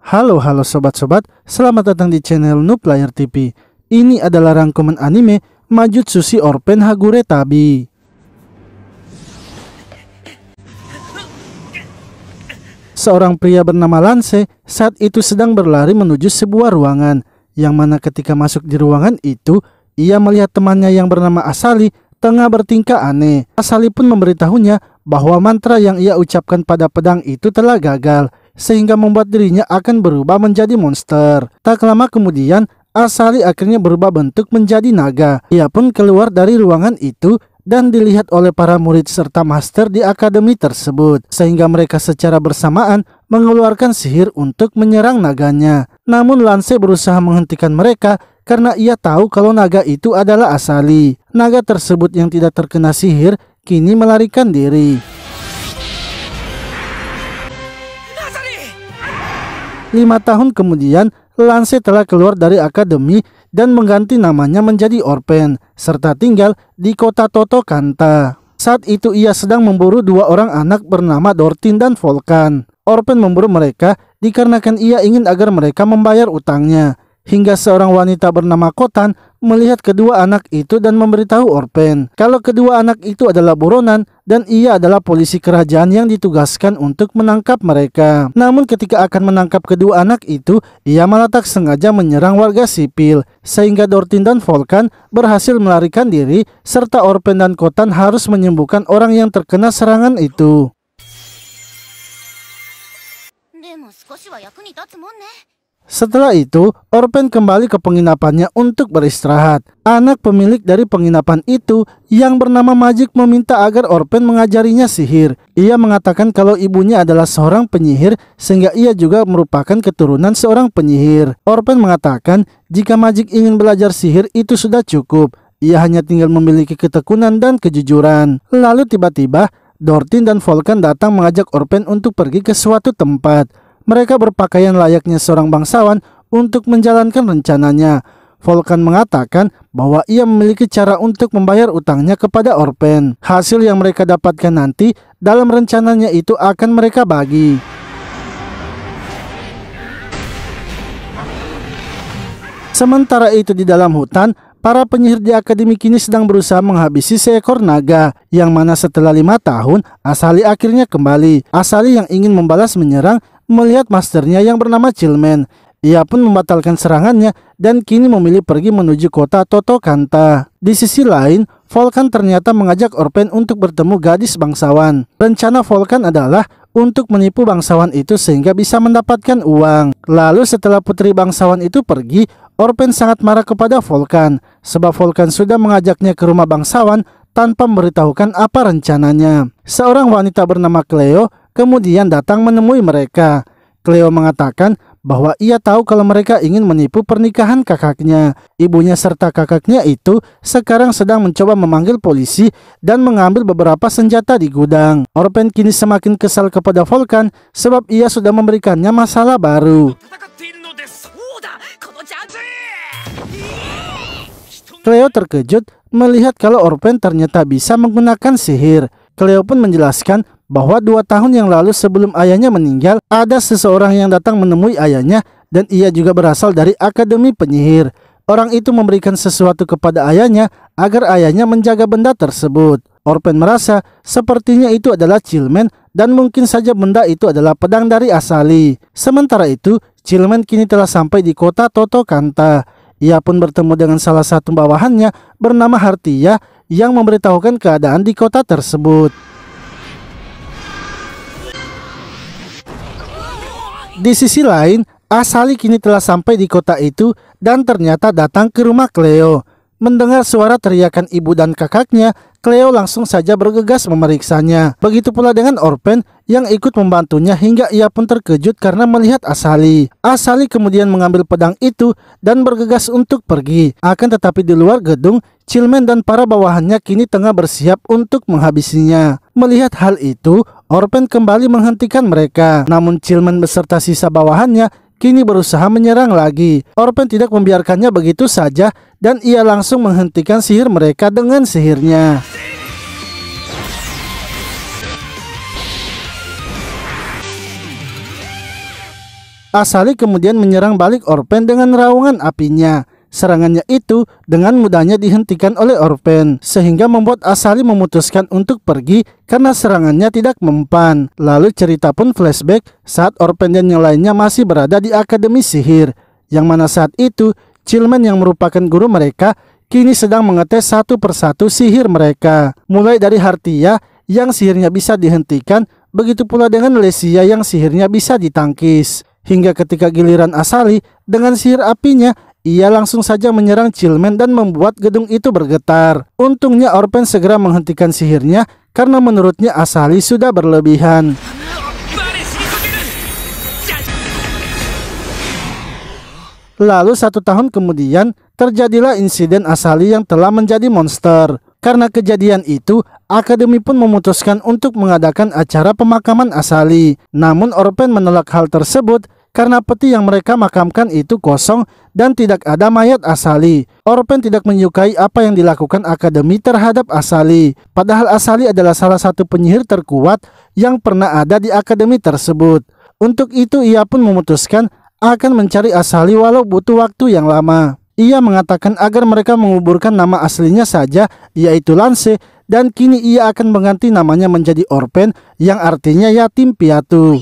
Halo sobat-sobat, selamat datang di channel Noob Player TV. Ini adalah rangkuman anime Majutsushi Orphan Hagure Tabi. Seorang pria bernama Lance saat itu sedang berlari menuju sebuah ruangan, yang mana ketika masuk di ruangan itu, ia melihat temannya yang bernama Asali tengah bertingkah aneh. Asali pun memberitahunya bahwa mantra yang ia ucapkan pada pedang itu telah gagal, sehingga membuat dirinya akan berubah menjadi monster. Tak lama kemudian, Asali akhirnya berubah bentuk menjadi naga. Ia pun keluar dari ruangan itu dan dilihat oleh para murid serta master di akademi tersebut, sehingga mereka secara bersamaan mengeluarkan sihir untuk menyerang naganya. Namun Lance berusaha menghentikan mereka karena ia tahu kalau naga itu adalah Asali. Naga tersebut yang tidak terkena sihir kini melarikan diri. 5 tahun kemudian, Lance telah keluar dari akademi dan mengganti namanya menjadi Orphan, serta tinggal di kota Totokanta. Saat itu ia sedang memburu 2 orang anak bernama Dortin dan Volkan. Orphan memburu mereka dikarenakan ia ingin agar mereka membayar utangnya. Hingga seorang wanita bernama Kotan melihat kedua anak itu dan memberitahu Orphan kalau kedua anak itu adalah buronan dan ia adalah polisi kerajaan yang ditugaskan untuk menangkap mereka. Namun ketika akan menangkap kedua anak itu, ia malah tak sengaja menyerang warga sipil, sehingga Dortin dan Volkan berhasil melarikan diri serta Orphan dan Kotan harus menyembuhkan orang yang terkena serangan itu. Setelah itu, Orphan kembali ke penginapannya untuk beristirahat. Anak pemilik dari penginapan itu yang bernama Majik meminta agar Orphan mengajarinya sihir. Ia mengatakan kalau ibunya adalah seorang penyihir sehingga ia juga merupakan keturunan seorang penyihir. Orphan mengatakan jika Majik ingin belajar sihir itu sudah cukup. Ia hanya tinggal memiliki ketekunan dan kejujuran. Lalu tiba-tiba Dortin dan Volkan datang mengajak Orphan untuk pergi ke suatu tempat. Mereka berpakaian layaknya seorang bangsawan untuk menjalankan rencananya. Volkan mengatakan bahwa ia memiliki cara untuk membayar utangnya kepada Orphan. Hasil yang mereka dapatkan nanti dalam rencananya itu akan mereka bagi. Sementara itu di dalam hutan, para penyihir di akademi kini sedang berusaha menghabisi seekor naga, yang mana setelah 5 tahun, Asali akhirnya kembali. Asali yang ingin membalas menyerang melihat masternya yang bernama Chillman. Ia pun membatalkan serangannya dan kini memilih pergi menuju kota Totokanta. Di sisi lain, Volkan ternyata mengajak Orphan untuk bertemu gadis bangsawan. Rencana Volkan adalah untuk menipu bangsawan itu sehingga bisa mendapatkan uang. Lalu setelah putri bangsawan itu pergi, Orphan sangat marah kepada Volkan sebab Volkan sudah mengajaknya ke rumah bangsawan tanpa memberitahukan apa rencananya. Seorang wanita bernama Cleo kemudian datang menemui mereka. Cleo mengatakan bahwa ia tahu kalau mereka ingin menipu pernikahan kakaknya. Ibunya serta kakaknya itu sekarang sedang mencoba memanggil polisi dan mengambil beberapa senjata di gudang. Orphan kini semakin kesal kepada Volkan sebab ia sudah memberikannya masalah baru. Cleo terkejut melihat kalau Orphan ternyata bisa menggunakan sihir. Cleo pun menjelaskan bahwa 2 tahun yang lalu sebelum ayahnya meninggal, ada seseorang yang datang menemui ayahnya dan ia juga berasal dari akademi penyihir. Orang itu memberikan sesuatu kepada ayahnya agar ayahnya menjaga benda tersebut. Orphan merasa sepertinya itu adalah Chillman dan mungkin saja benda itu adalah pedang dari Asali. Sementara itu, Chillman kini telah sampai di kota Totokanta. Ia pun bertemu dengan salah satu bawahannya bernama Hartia yang memberitahukan keadaan di kota tersebut. Di sisi lain, Asali kini telah sampai di kota itu dan ternyata datang ke rumah Cleo. Mendengar suara teriakan ibu dan kakaknya, Cleo langsung saja bergegas memeriksanya. Begitu pula dengan Orphan yang ikut membantunya hingga ia pun terkejut karena melihat Asali. Asali kemudian mengambil pedang itu dan bergegas untuk pergi. Akan tetapi di luar gedung, Chillman dan para bawahannya kini tengah bersiap untuk menghabisinya. Melihat hal itu, Orphan kembali menghentikan mereka. Namun Chillman beserta sisa bawahannya kini berusaha menyerang lagi. Orphan tidak membiarkannya begitu saja dan ia langsung menghentikan sihir mereka dengan sihirnya. Asali kemudian menyerang balik Orpen dengan raungan apinya. Serangannya itu dengan mudahnya dihentikan oleh Orpen, sehingga membuat Asali memutuskan untuk pergi karena serangannya tidak mempan. Lalu cerita pun flashback saat Orpen dan yang lainnya masih berada di Akademi Sihir, yang mana saat itu Chillman yang merupakan guru mereka kini sedang mengetes satu persatu sihir mereka. Mulai dari Hartia yang sihirnya bisa dihentikan, begitu pula dengan Lesia yang sihirnya bisa ditangkis. Hingga ketika giliran Asali dengan sihir apinya, ia langsung saja menyerang Chillman dan membuat gedung itu bergetar. Untungnya Orpen segera menghentikan sihirnya karena menurutnya Asali sudah berlebihan. Lalu 1 tahun kemudian terjadilah insiden Asali yang telah menjadi monster. Karena kejadian itu, Akademi pun memutuskan untuk mengadakan acara pemakaman Asali. Namun Orpen menolak hal tersebut karena peti yang mereka makamkan itu kosong dan tidak ada mayat Asali. Orpen tidak menyukai apa yang dilakukan Akademi terhadap Asali. Padahal Asali adalah salah satu penyihir terkuat yang pernah ada di Akademi tersebut. Untuk itu ia pun memutuskan akan mencari Asali walau butuh waktu yang lama. Ia mengatakan agar mereka menguburkan nama aslinya saja, yaitu Lance, dan kini ia akan mengganti namanya menjadi Orpen yang artinya yatim piatu.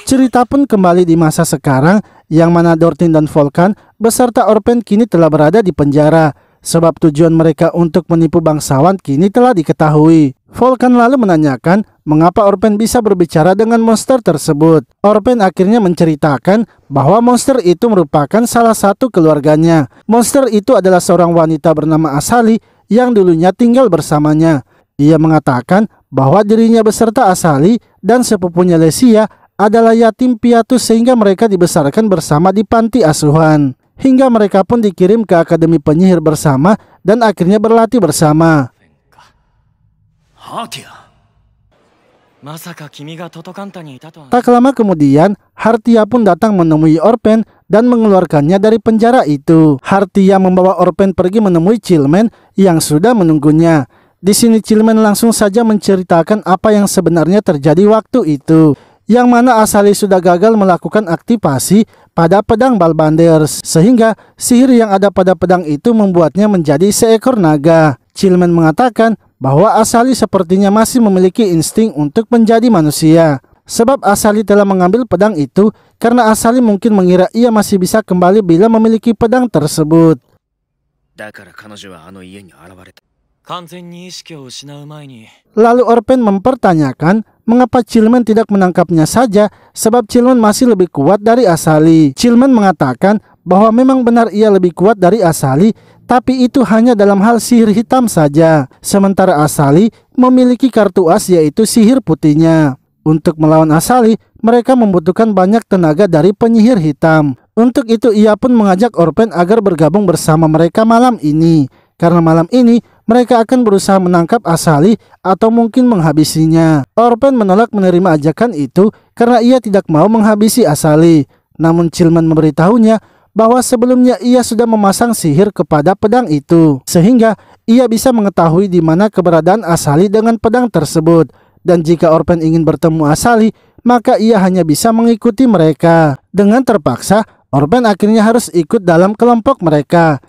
Cerita pun kembali di masa sekarang, yang mana Dortin dan Volkan beserta Orpen kini telah berada di penjara. Sebab tujuan mereka untuk menipu bangsawan kini telah diketahui. Volkan lalu menanyakan mengapa Orpen bisa berbicara dengan monster tersebut. Orpen akhirnya menceritakan bahwa monster itu merupakan salah satu keluarganya. Monster itu adalah seorang wanita bernama Asali yang dulunya tinggal bersamanya. Ia mengatakan bahwa dirinya beserta Asali dan sepupunya Lesia adalah yatim piatu sehingga mereka dibesarkan bersama di panti asuhan. Hingga mereka pun dikirim ke Akademi Penyihir bersama dan akhirnya berlatih bersama. Tak lama kemudian, Hartia pun datang menemui Orpen dan mengeluarkannya dari penjara itu. Hartia membawa Orpen pergi menemui Chillman yang sudah menunggunya. Di sini Chillman langsung saja menceritakan apa yang sebenarnya terjadi waktu itu, yang mana Asali sudah gagal melakukan aktivasi pada pedang Balbanders, sehingga sihir yang ada pada pedang itu membuatnya menjadi seekor naga. Chillman mengatakan bahwa Asali sepertinya masih memiliki insting untuk menjadi manusia, sebab Asali telah mengambil pedang itu karena Asali mungkin mengira ia masih bisa kembali bila memiliki pedang tersebut. Lalu Orpen mempertanyakan mengapa Chillman tidak menangkapnya saja, sebab Chillman masih lebih kuat dari Asali. Chillman mengatakan bahwa memang benar ia lebih kuat dari Asali, tapi itu hanya dalam hal sihir hitam saja. Sementara Asali memiliki kartu as, yaitu sihir putihnya. Untuk melawan Asali, mereka membutuhkan banyak tenaga dari penyihir hitam. Untuk itu ia pun mengajak Orpen agar bergabung bersama mereka malam ini. Karena malam ini mereka akan berusaha menangkap Asali atau mungkin menghabisinya. Orpen menolak menerima ajakan itu karena ia tidak mau menghabisi Asali. Namun Chillman memberitahunya bahwa sebelumnya ia sudah memasang sihir kepada pedang itu, sehingga ia bisa mengetahui di mana keberadaan Asali dengan pedang tersebut. Dan jika Orpen ingin bertemu Asali, maka ia hanya bisa mengikuti mereka. Dengan terpaksa, Orpen akhirnya harus ikut dalam kelompok mereka.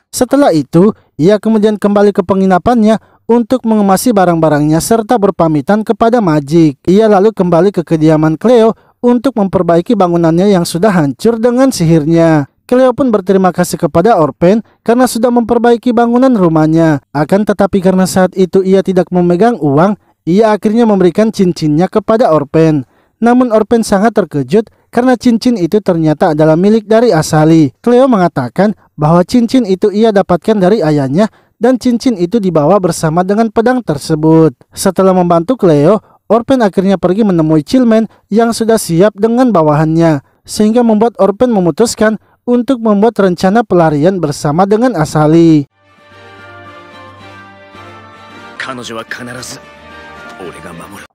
Setelah itu, ia kemudian kembali ke penginapannya untuk mengemasi barang-barangnya serta berpamitan kepada Magic. Ia lalu kembali ke kediaman Cleo untuk memperbaiki bangunannya yang sudah hancur dengan sihirnya. Cleo pun berterima kasih kepada Orpen karena sudah memperbaiki bangunan rumahnya. Akan tetapi karena saat itu ia tidak memegang uang, ia akhirnya memberikan cincinnya kepada Orpen. Namun Orpen sangat terkejut karena cincin itu ternyata adalah milik dari Asali. Cleo mengatakan bahwa cincin itu ia dapatkan dari ayahnya dan cincin itu dibawa bersama dengan pedang tersebut. Setelah membantu Cleo, Orpen akhirnya pergi menemui Chillman yang sudah siap dengan bawahannya, sehingga membuat Orpen memutuskan untuk membuat rencana pelarian bersama dengan Asali.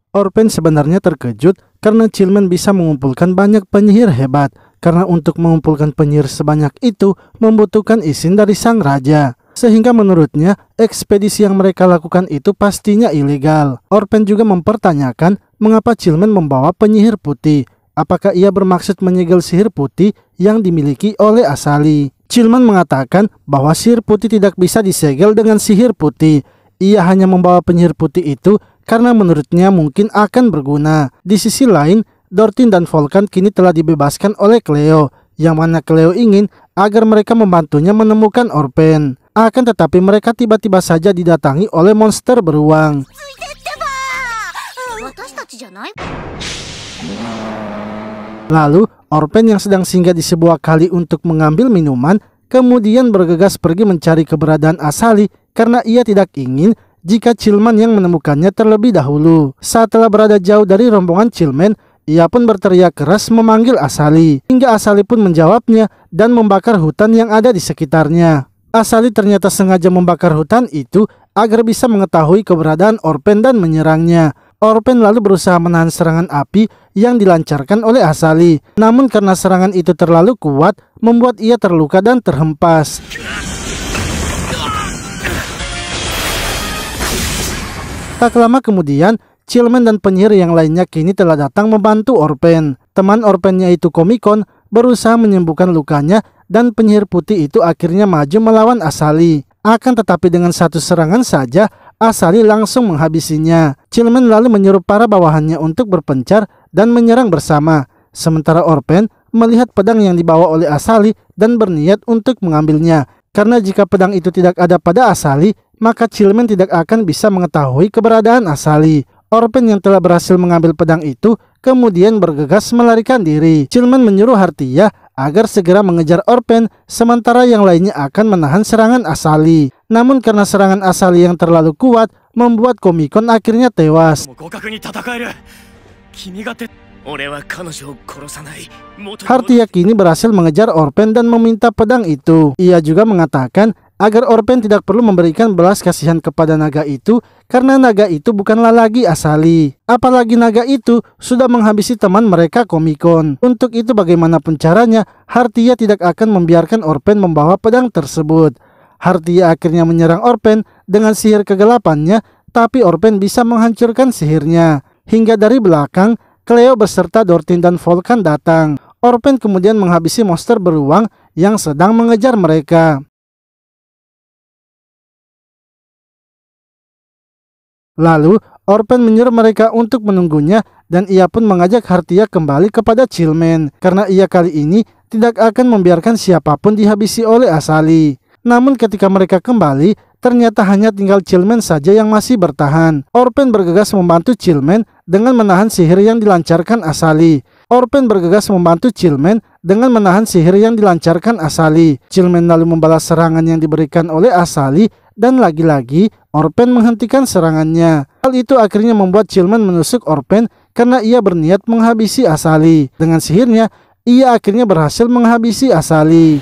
Orpen sebenarnya terkejut karena Chillman bisa mengumpulkan banyak penyihir hebat, karena untuk mengumpulkan penyihir sebanyak itu membutuhkan izin dari sang raja. sehingga menurutnya ekspedisi yang mereka lakukan itu pastinya ilegal. Orpen juga mempertanyakan mengapa Chillman membawa penyihir putih. Apakah ia bermaksud menyegel sihir putih yang dimiliki oleh Asali? Chillman mengatakan bahwa sihir putih tidak bisa disegel dengan sihir putih. Ia hanya membawa penyihir putih itu karena menurutnya mungkin akan berguna. Di sisi lain, Dortin dan Volkan kini telah dibebaskan oleh Cleo, yang mana Cleo ingin agar mereka membantunya menemukan Orpen. Akan tetapi mereka tiba-tiba saja didatangi oleh monster beruang. Lalu, Orpen yang sedang singgah di sebuah kali untuk mengambil minuman, kemudian bergegas pergi mencari keberadaan Asali karena ia tidak ingin jika Chillman yang menemukannya terlebih dahulu. Setelah berada jauh dari rombongan Chillman, ia pun berteriak keras memanggil Asali, hingga Asali pun menjawabnya dan membakar hutan yang ada di sekitarnya. Asali ternyata sengaja membakar hutan itu agar bisa mengetahui keberadaan Orpen dan menyerangnya. Orpen lalu berusaha menahan serangan api yang dilancarkan oleh Asali. Namun karena serangan itu terlalu kuat, membuat ia terluka dan terhempas. Tak lama kemudian, Chillman dan penyihir yang lainnya kini telah datang membantu Orpen. Teman Orpennya itu Komikon berusaha menyembuhkan lukanya dan penyihir putih itu akhirnya maju melawan Asali. Akan tetapi dengan satu serangan saja, Asali langsung menghabisinya. Chillman lalu menyuruh para bawahannya untuk berpencar dan menyerang bersama. Sementara Orpen melihat pedang yang dibawa oleh Asali dan berniat untuk mengambilnya. Karena jika pedang itu tidak ada pada Asali, maka Chillman tidak akan bisa mengetahui keberadaan Asali. Orpen yang telah berhasil mengambil pedang itu kemudian bergegas melarikan diri. Chillman menyuruh Hartia agar segera mengejar Orpen, sementara yang lainnya akan menahan serangan Asali. Namun karena serangan Asali yang terlalu kuat, membuat Komikon akhirnya tewas. Hartia kini berhasil mengejar Orpen dan meminta pedang itu. Ia juga mengatakan agar Orpen tidak perlu memberikan belas kasihan kepada naga itu karena naga itu bukanlah lagi Asali. Apalagi naga itu sudah menghabisi teman mereka Komikon. Untuk itu bagaimanapun caranya, Hartia tidak akan membiarkan Orpen membawa pedang tersebut. Hartia akhirnya menyerang Orpen dengan sihir kegelapannya, tapi Orpen bisa menghancurkan sihirnya. Hingga dari belakang, Cleo beserta Dortin dan Volkan datang. Orpen kemudian menghabisi monster beruang yang sedang mengejar mereka. Lalu, Orpen menyuruh mereka untuk menunggunya dan ia pun mengajak Hartia kembali kepada Chillman karena ia kali ini tidak akan membiarkan siapapun dihabisi oleh Asali. Namun ketika mereka kembali, ternyata hanya tinggal Chillman saja yang masih bertahan. Orpen bergegas membantu Chillman dengan menahan sihir yang dilancarkan Asali. Chillman lalu membalas serangan yang diberikan oleh Asali dan lagi-lagi Orpen menghentikan serangannya. Hal itu akhirnya membuat Chillman menusuk Orpen karena ia berniat menghabisi Asali. Dengan sihirnya, ia akhirnya berhasil menghabisi Asali.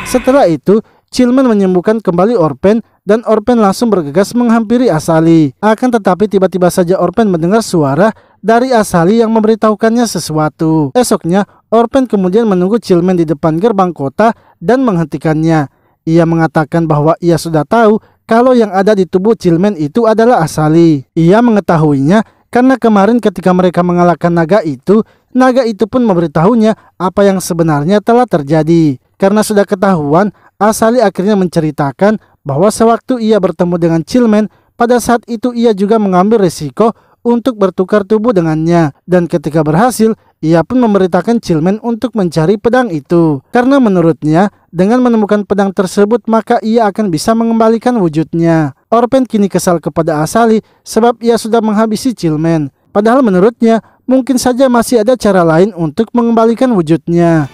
Setelah itu, Chillman menyembuhkan kembali Orpen dan Orpen langsung bergegas menghampiri Asali. Akan tetapi tiba-tiba saja Orpen mendengar suara dari Asali yang memberitahukannya sesuatu. Esoknya, Orpen kemudian menunggu Chillman di depan gerbang kota dan menghentikannya. Ia mengatakan bahwa ia sudah tahu kalau yang ada di tubuh Chillman itu adalah Asali. Ia mengetahuinya karena kemarin ketika mereka mengalahkan naga itu pun memberitahunya apa yang sebenarnya telah terjadi. Karena sudah ketahuan, Asali akhirnya menceritakan bahwa sewaktu ia bertemu dengan Chillman, pada saat itu ia juga mengambil resiko untuk bertukar tubuh dengannya. Dan ketika berhasil, ia pun memberitakan Chillman untuk mencari pedang itu. Karena menurutnya, dengan menemukan pedang tersebut maka ia akan bisa mengembalikan wujudnya. Orpen kini kesal kepada Asali sebab ia sudah menghabisi Chillman. Padahal menurutnya, mungkin saja masih ada cara lain untuk mengembalikan wujudnya.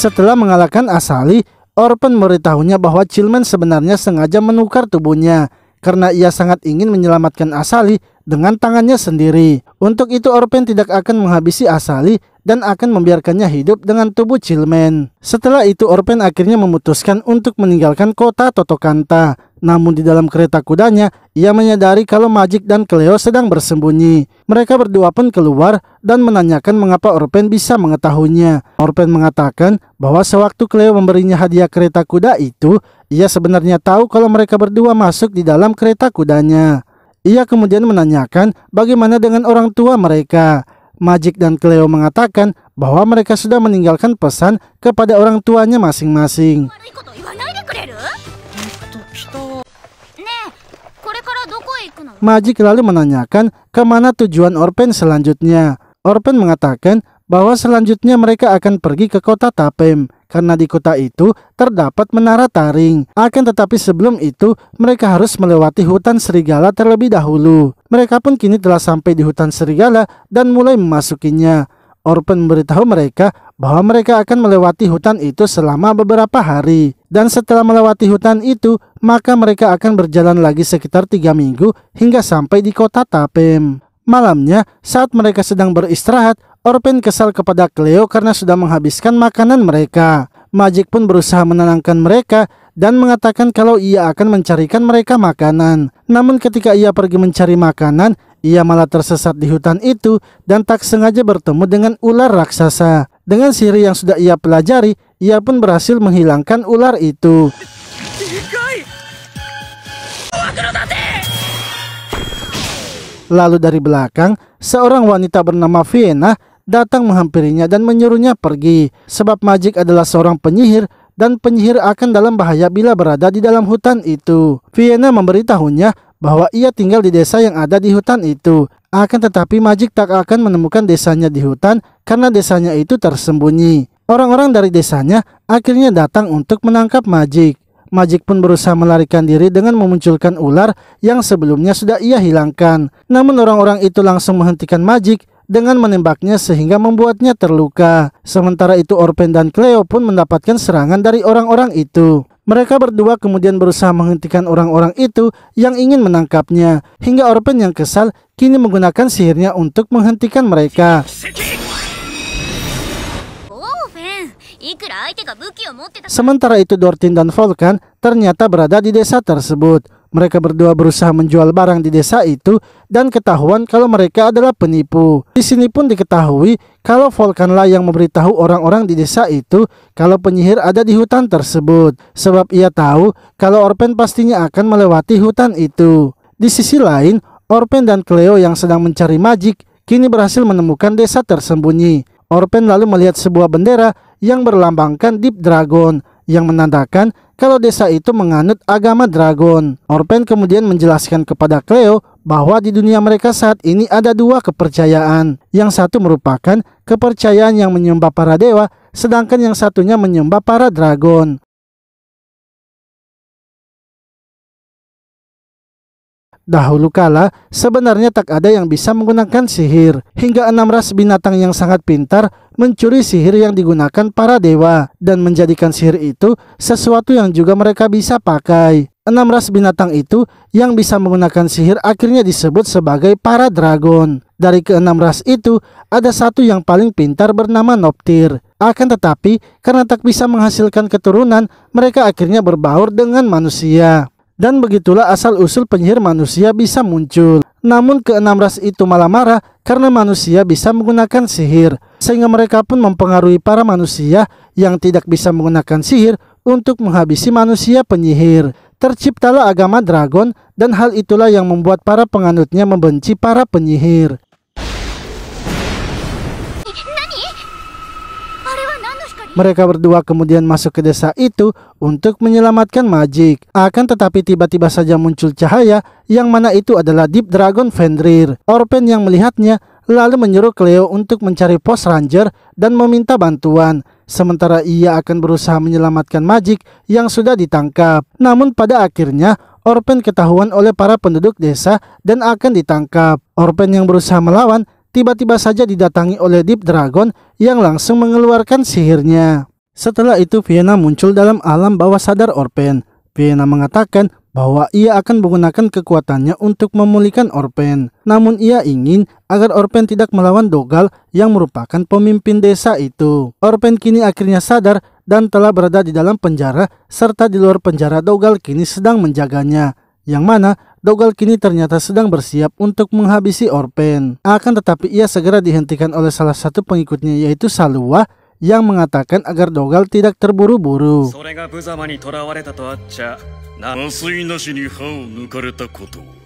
Setelah mengalahkan Asali, Orpen memberitahunya bahwa Chillman sebenarnya sengaja menukar tubuhnya karena ia sangat ingin menyelamatkan Asali dengan tangannya sendiri. Untuk itu Orpen tidak akan menghabisi Asali dan akan membiarkannya hidup dengan tubuh Chillman. Setelah itu Orpen akhirnya memutuskan untuk meninggalkan kota Totokanta. Namun di dalam kereta kudanya, ia menyadari kalau Magic dan Cleo sedang bersembunyi. Mereka berdua pun keluar dan menanyakan mengapa Orpen bisa mengetahuinya. Orpen mengatakan bahwa sewaktu Cleo memberinya hadiah kereta kuda itu, ia sebenarnya tahu kalau mereka berdua masuk di dalam kereta kudanya. Ia kemudian menanyakan bagaimana dengan orang tua mereka. Magic dan Cleo mengatakan bahwa mereka sudah meninggalkan pesan kepada orang tuanya masing-masing. Magic lalu menanyakan kemana tujuan Orpen selanjutnya. Orpen mengatakan bahwa selanjutnya mereka akan pergi ke kota Tapem karena di kota itu terdapat menara taring. Akan tetapi sebelum itu mereka harus melewati hutan serigala terlebih dahulu. Mereka pun kini telah sampai di hutan serigala dan mulai memasukinya. Orpen memberitahu mereka bahwa mereka akan melewati hutan itu selama beberapa hari. Dan setelah melewati hutan itu, maka mereka akan berjalan lagi sekitar 3 minggu hingga sampai di kota Tapem. Malamnya, saat mereka sedang beristirahat, Orpen kesal kepada Cleo karena sudah menghabiskan makanan mereka. Magic pun berusaha menenangkan mereka dan mengatakan kalau ia akan mencarikan mereka makanan. Namun ketika ia pergi mencari makanan, ia malah tersesat di hutan itu dan tak sengaja bertemu dengan ular raksasa. Dengan sihir yang sudah ia pelajari, ia pun berhasil menghilangkan ular itu. Lalu dari belakang, seorang wanita bernama Vienna datang menghampirinya dan menyuruhnya pergi. Sebab Magic adalah seorang penyihir dan penyihir akan dalam bahaya bila berada di dalam hutan itu. Vienna memberitahunya bahwa ia tinggal di desa yang ada di hutan itu. Akan tetapi Magic tak akan menemukan desanya di hutan karena desanya itu tersembunyi. Orang-orang dari desanya akhirnya datang untuk menangkap Magic. Magic pun berusaha melarikan diri dengan memunculkan ular yang sebelumnya sudah ia hilangkan. Namun orang-orang itu langsung menghentikan Magic dengan menembaknya sehingga membuatnya terluka. Sementara itu Orpen dan Cleo pun mendapatkan serangan dari orang-orang itu. Mereka berdua kemudian berusaha menghentikan orang-orang itu yang ingin menangkapnya. Hingga Orpen yang kesal kini menggunakan sihirnya untuk menghentikan mereka. Sementara itu Dortin dan Volkan ternyata berada di desa tersebut. Mereka berdua berusaha menjual barang di desa itu dan ketahuan kalau mereka adalah penipu. Di sini pun diketahui kalau Volkanlah yang memberitahu orang-orang di desa itu kalau penyihir ada di hutan tersebut. Sebab ia tahu kalau Orpen pastinya akan melewati hutan itu. Di sisi lain, Orpen dan Cleo yang sedang mencari Magic kini berhasil menemukan desa tersembunyi. Orpen lalu melihat sebuah bendera yang berlambangkan Deep Dragon yang menandakan kalau desa itu menganut agama Dragon. Orpen kemudian menjelaskan kepada Cleo bahwa di dunia mereka saat ini ada dua kepercayaan. Yang satu merupakan kepercayaan yang menyembah para dewa, sedangkan yang satunya menyembah para dragon. Dahulu kala, sebenarnya tak ada yang bisa menggunakan sihir. Hingga 6 ras binatang yang sangat pintar mencuri sihir yang digunakan para dewa dan menjadikan sihir itu sesuatu yang juga mereka bisa pakai. 6 ras binatang itu yang bisa menggunakan sihir akhirnya disebut sebagai para dragon. Dari ke-6 ras itu, ada satu yang paling pintar bernama Noptir. Akan tetapi, karena tak bisa menghasilkan keturunan, mereka akhirnya berbaur dengan manusia. Dan begitulah asal-usul penyihir manusia bisa muncul. Namun ke-6 ras itu malah marah karena manusia bisa menggunakan sihir. Sehingga mereka pun mempengaruhi para manusia yang tidak bisa menggunakan sihir untuk menghabisi manusia penyihir. Terciptalah agama dragon dan hal itulah yang membuat para penganutnya membenci para penyihir. Mereka berdua kemudian masuk ke desa itu untuk menyelamatkan Magic. Akan tetapi tiba-tiba saja muncul cahaya yang mana itu adalah Deep Dragon Fenrir. Orpen yang melihatnya lalu menyuruh Cleo untuk mencari pos ranger dan meminta bantuan. Sementara ia akan berusaha menyelamatkan Magic yang sudah ditangkap. Namun pada akhirnya Orpen ketahuan oleh para penduduk desa dan akan ditangkap. Orpen yang berusaha melawan tiba-tiba saja didatangi oleh Deep Dragon yang langsung mengeluarkan sihirnya. Setelah itu Vienna muncul dalam alam bawah sadar Orpen. Vienna mengatakan bahwa ia akan menggunakan kekuatannya untuk memulihkan Orpen. Namun ia ingin agar Orpen tidak melawan Dogal yang merupakan pemimpin desa itu. Orpen kini akhirnya sadar dan telah berada di dalam penjara, serta di luar penjara Dogal kini sedang menjaganya. Yang mana Dogal kini ternyata sedang bersiap untuk menghabisi Orpen. Akan tetapi ia segera dihentikan oleh salah satu pengikutnya, yaitu Salua, yang mengatakan agar Dogal tidak terburu-buru.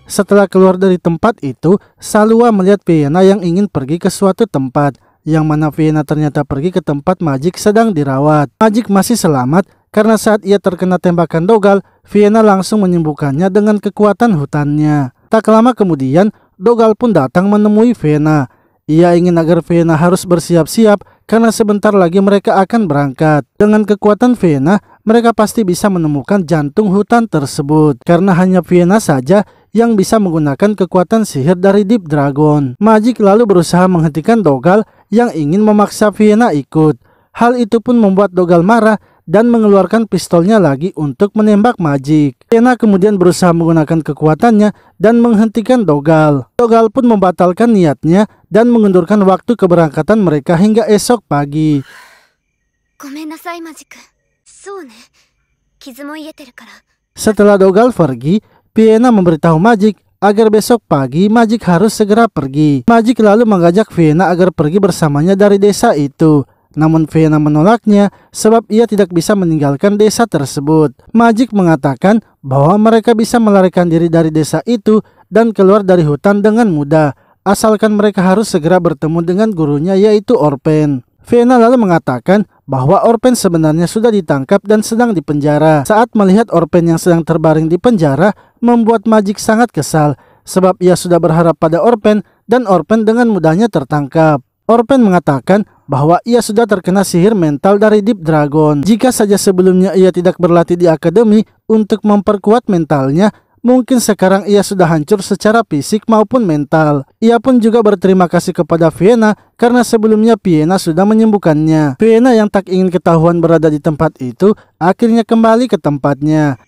Setelah keluar dari tempat itu, Salua melihat Vienna yang ingin pergi ke suatu tempat, yang mana Vienna ternyata pergi ke tempat Magik sedang dirawat. Magik masih selamat karena saat ia terkena tembakan Dogal, Vienna langsung menyembuhkannya dengan kekuatan hutannya. Tak lama kemudian, Dogal pun datang menemui Vienna. Ia ingin agar Vienna harus bersiap-siap karena sebentar lagi mereka akan berangkat. Dengan kekuatan Vienna, mereka pasti bisa menemukan jantung hutan tersebut. Karena hanya Vienna saja yang bisa menggunakan kekuatan sihir dari Deep Dragon. Magik lalu berusaha menghentikan Dogal yang ingin memaksa Vienna ikut. Hal itu pun membuat Dogal marah dan mengeluarkan pistolnya lagi untuk menembak Magik. Vienna kemudian berusaha menggunakan kekuatannya dan menghentikan Dogal. Dogal pun membatalkan niatnya dan mengundurkan waktu keberangkatan mereka hingga esok pagi. Setelah Dogal pergi, Vienna memberitahu Magik agar besok pagi Magik harus segera pergi. Magik lalu mengajak Vienna agar pergi bersamanya dari desa itu. Namun Vienna menolaknya sebab ia tidak bisa meninggalkan desa tersebut. Magik mengatakan bahwa mereka bisa melarikan diri dari desa itu dan keluar dari hutan dengan mudah, asalkan mereka harus segera bertemu dengan gurunya, yaitu Orpen. Vienna lalu mengatakan bahwa Orpen sebenarnya sudah ditangkap dan sedang dipenjara. Saat melihat Orpen yang sedang terbaring di penjara, membuat Magik sangat kesal sebab ia sudah berharap pada Orpen dan Orpen dengan mudahnya tertangkap. Orpen mengatakan bahwa ia sudah terkena sihir mental dari Deep Dragon. Jika saja sebelumnya ia tidak berlatih di akademi untuk memperkuat mentalnya, mungkin sekarang ia sudah hancur secara fisik maupun mental. Ia pun juga berterima kasih kepada Vienna karena sebelumnya Vienna sudah menyembuhkannya. Vienna yang tak ingin ketahuan berada di tempat itu akhirnya kembali ke tempatnya.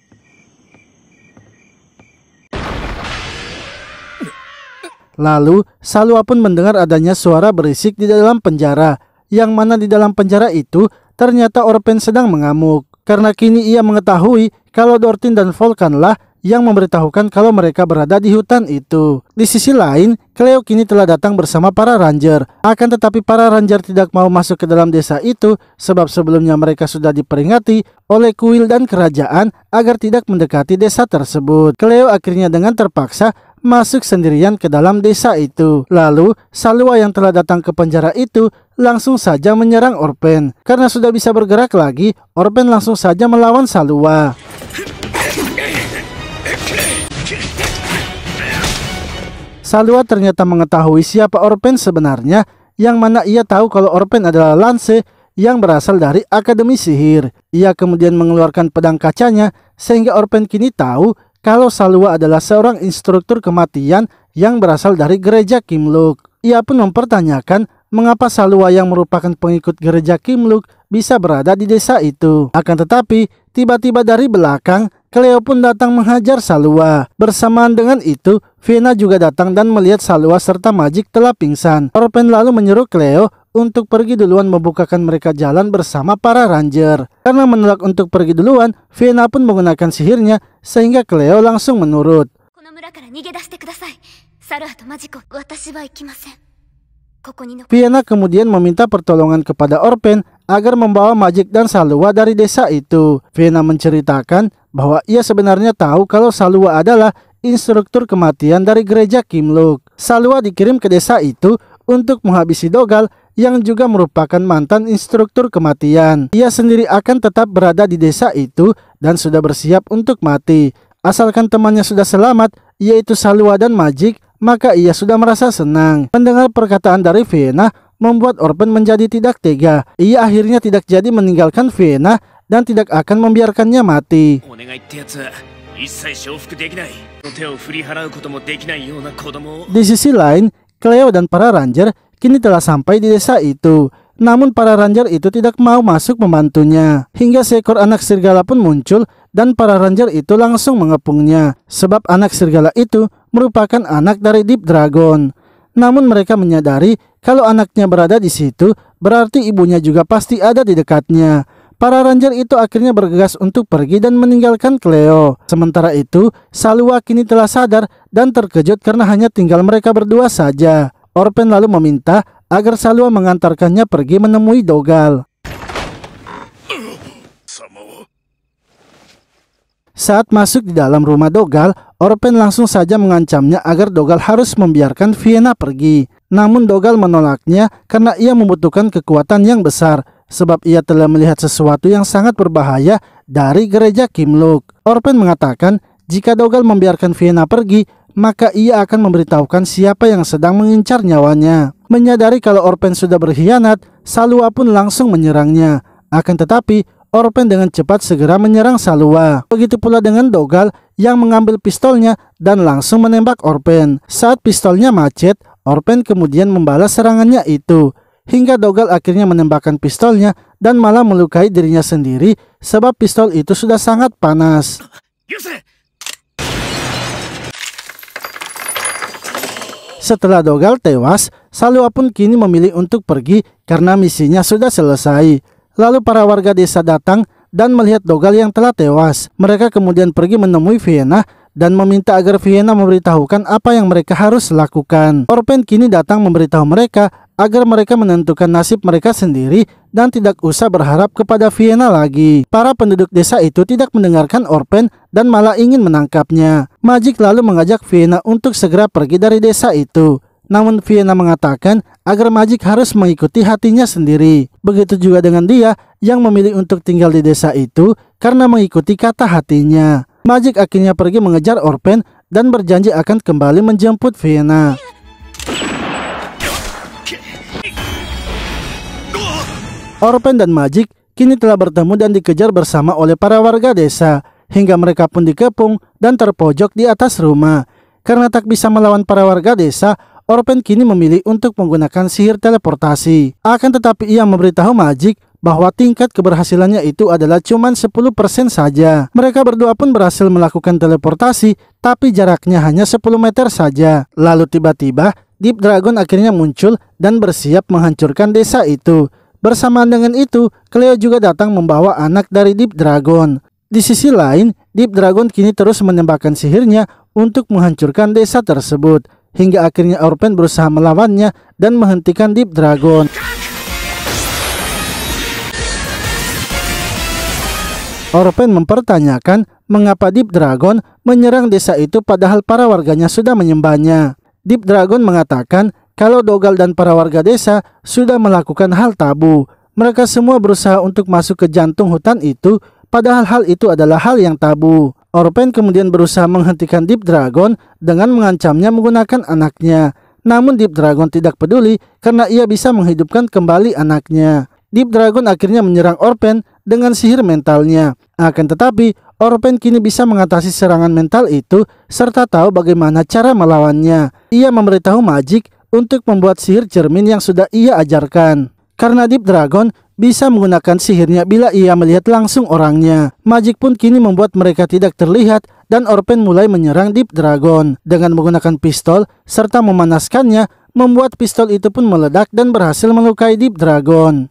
Lalu, Salua pun mendengar adanya suara berisik di dalam penjara, yang mana di dalam penjara itu ternyata Orpen sedang mengamuk. Karena kini ia mengetahui kalau Dortin dan Volkanlah yang memberitahukan kalau mereka berada di hutan itu. Di sisi lain, Cleo kini telah datang bersama para ranger. Akan tetapi para ranger tidak mau masuk ke dalam desa itu sebab sebelumnya mereka sudah diperingati oleh kuil dan kerajaan agar tidak mendekati desa tersebut. Cleo akhirnya dengan terpaksa masuk sendirian ke dalam desa itu. Lalu, Salua yang telah datang ke penjara itu langsung saja menyerang Orpen. Karena sudah bisa bergerak lagi, Orpen langsung saja melawan Salua. Salua ternyata mengetahui siapa Orpen sebenarnya, yang mana ia tahu kalau Orpen adalah Lance yang berasal dari Akademi Sihir. Ia kemudian mengeluarkan pedang kacanya sehingga Orpen kini tahu kalau Salua adalah seorang instruktur kematian yang berasal dari gereja Kimluk. Ia pun mempertanyakan mengapa Salua yang merupakan pengikut gereja Kimluk bisa berada di desa itu. Akan tetapi, tiba-tiba dari belakang, Cleo pun datang menghajar Salua. Bersamaan dengan itu, Vienna juga datang dan melihat Salua serta Magik telah pingsan. Orpen lalu menyuruh Cleo untuk pergi duluan membukakan mereka jalan bersama para ranger. Karena menolak untuk pergi duluan, Vienna pun menggunakan sihirnya sehingga Cleo langsung menurut. Vienna kemudian meminta pertolongan kepada Orpen agar membawa Magik dan Salua dari desa itu. Vienna menceritakan bahwa ia sebenarnya tahu kalau Salua adalah instruktur kematian dari gereja Kimluk. Salua dikirim ke desa itu untuk menghabisi Dogal yang juga merupakan mantan instruktur kematian. Ia sendiri akan tetap berada di desa itu dan sudah bersiap untuk mati. Asalkan temannya sudah selamat, yaitu Salua dan Magik, maka ia sudah merasa senang. Mendengar perkataan dari Vienna membuat Orpen menjadi tidak tega. Ia akhirnya tidak jadi meninggalkan Vienna dan tidak akan membiarkannya mati. Di sisi lain, Cleo dan para ranger kini telah sampai di desa itu. Namun para ranger itu tidak mau masuk membantunya. Hingga seekor anak serigala pun muncul dan para ranger itu langsung mengepungnya sebab anak serigala itu merupakan anak dari Deep Dragon. Namun mereka menyadari kalau anaknya berada di situ berarti ibunya juga pasti ada di dekatnya. Para ranger itu akhirnya bergegas untuk pergi dan meninggalkan Cleo. Sementara itu, Salwa kini telah sadar dan terkejut karena hanya tinggal mereka berdua saja. Orpen lalu meminta agar Salwa mengantarkannya pergi menemui Dogal. Saat masuk di dalam rumah Dogal, Orpen langsung saja mengancamnya agar Dogal harus membiarkan Vienna pergi. Namun Dogal menolaknya karena ia membutuhkan kekuatan yang besar, sebab ia telah melihat sesuatu yang sangat berbahaya dari gereja Kimlook. Orpen mengatakan jika Dogal membiarkan Vienna pergi, maka ia akan memberitahukan siapa yang sedang mengincar nyawanya. Menyadari kalau Orpen sudah berkhianat, Salwa pun langsung menyerangnya. Akan tetapi, Orpen dengan cepat segera menyerang Salwa. Begitu pula dengan Dogal yang mengambil pistolnya dan langsung menembak Orpen. Saat pistolnya macet, Orpen kemudian membalas serangannya itu. Hingga Dogal akhirnya menembakkan pistolnya dan malah melukai dirinya sendiri sebab pistol itu sudah sangat panas. Setelah Dogal tewas, Salwa pun kini memilih untuk pergi karena misinya sudah selesai. Lalu para warga desa datang dan melihat Dogal yang telah tewas. Mereka kemudian pergi menemui Vienna dan meminta agar Vienna memberitahukan apa yang mereka harus lakukan. Orpen kini datang memberitahu mereka agar mereka menentukan nasib mereka sendiri dan tidak usah berharap kepada Vienna lagi. Para penduduk desa itu tidak mendengarkan Orpen dan malah ingin menangkapnya. Magik lalu mengajak Vienna untuk segera pergi dari desa itu. Namun Vienna mengatakan agar Magik harus mengikuti hatinya sendiri. Begitu juga dengan dia yang memilih untuk tinggal di desa itu karena mengikuti kata hatinya. Magik akhirnya pergi mengejar Orpen dan berjanji akan kembali menjemput Vienna. Orpen dan Magik kini telah bertemu dan dikejar bersama oleh para warga desa. Hingga mereka pun dikepung dan terpojok di atas rumah. Karena tak bisa melawan para warga desa, Orpen kini memilih untuk menggunakan sihir teleportasi. Akan tetapi ia memberitahu Magik bahwa tingkat keberhasilannya itu adalah cuma 10% saja. Mereka berdua pun berhasil melakukan teleportasi, tapi jaraknya hanya 10 meter saja. Lalu tiba-tiba Deep Dragon akhirnya muncul dan bersiap menghancurkan desa itu. Bersamaan dengan itu, Cleo juga datang membawa anak dari Deep Dragon. Di sisi lain, Deep Dragon kini terus menembakkan sihirnya untuk menghancurkan desa tersebut. Hingga akhirnya Orpen berusaha melawannya dan menghentikan Deep Dragon. Orpen mempertanyakan mengapa Deep Dragon menyerang desa itu padahal para warganya sudah menyembahnya. Deep Dragon mengatakan kalau Dogal dan para warga desa sudah melakukan hal tabu. Mereka semua berusaha untuk masuk ke jantung hutan itu, padahal hal itu adalah hal yang tabu. Orpen kemudian berusaha menghentikan Deep Dragon dengan mengancamnya menggunakan anaknya. Namun Deep Dragon tidak peduli karena ia bisa menghidupkan kembali anaknya. Deep Dragon akhirnya menyerang Orpen dengan sihir mentalnya. Akan tetapi, Orpen kini bisa mengatasi serangan mental itu serta tahu bagaimana cara melawannya. Ia memberitahu Magik untuk membuat sihir cermin yang sudah ia ajarkan. Karena Deep Dragon bisa menggunakan sihirnya bila ia melihat langsung orangnya. Magik pun kini membuat mereka tidak terlihat dan Orpen mulai menyerang Deep Dragon. Dengan menggunakan pistol serta memanaskannya, membuat pistol itu pun meledak dan berhasil melukai Deep Dragon.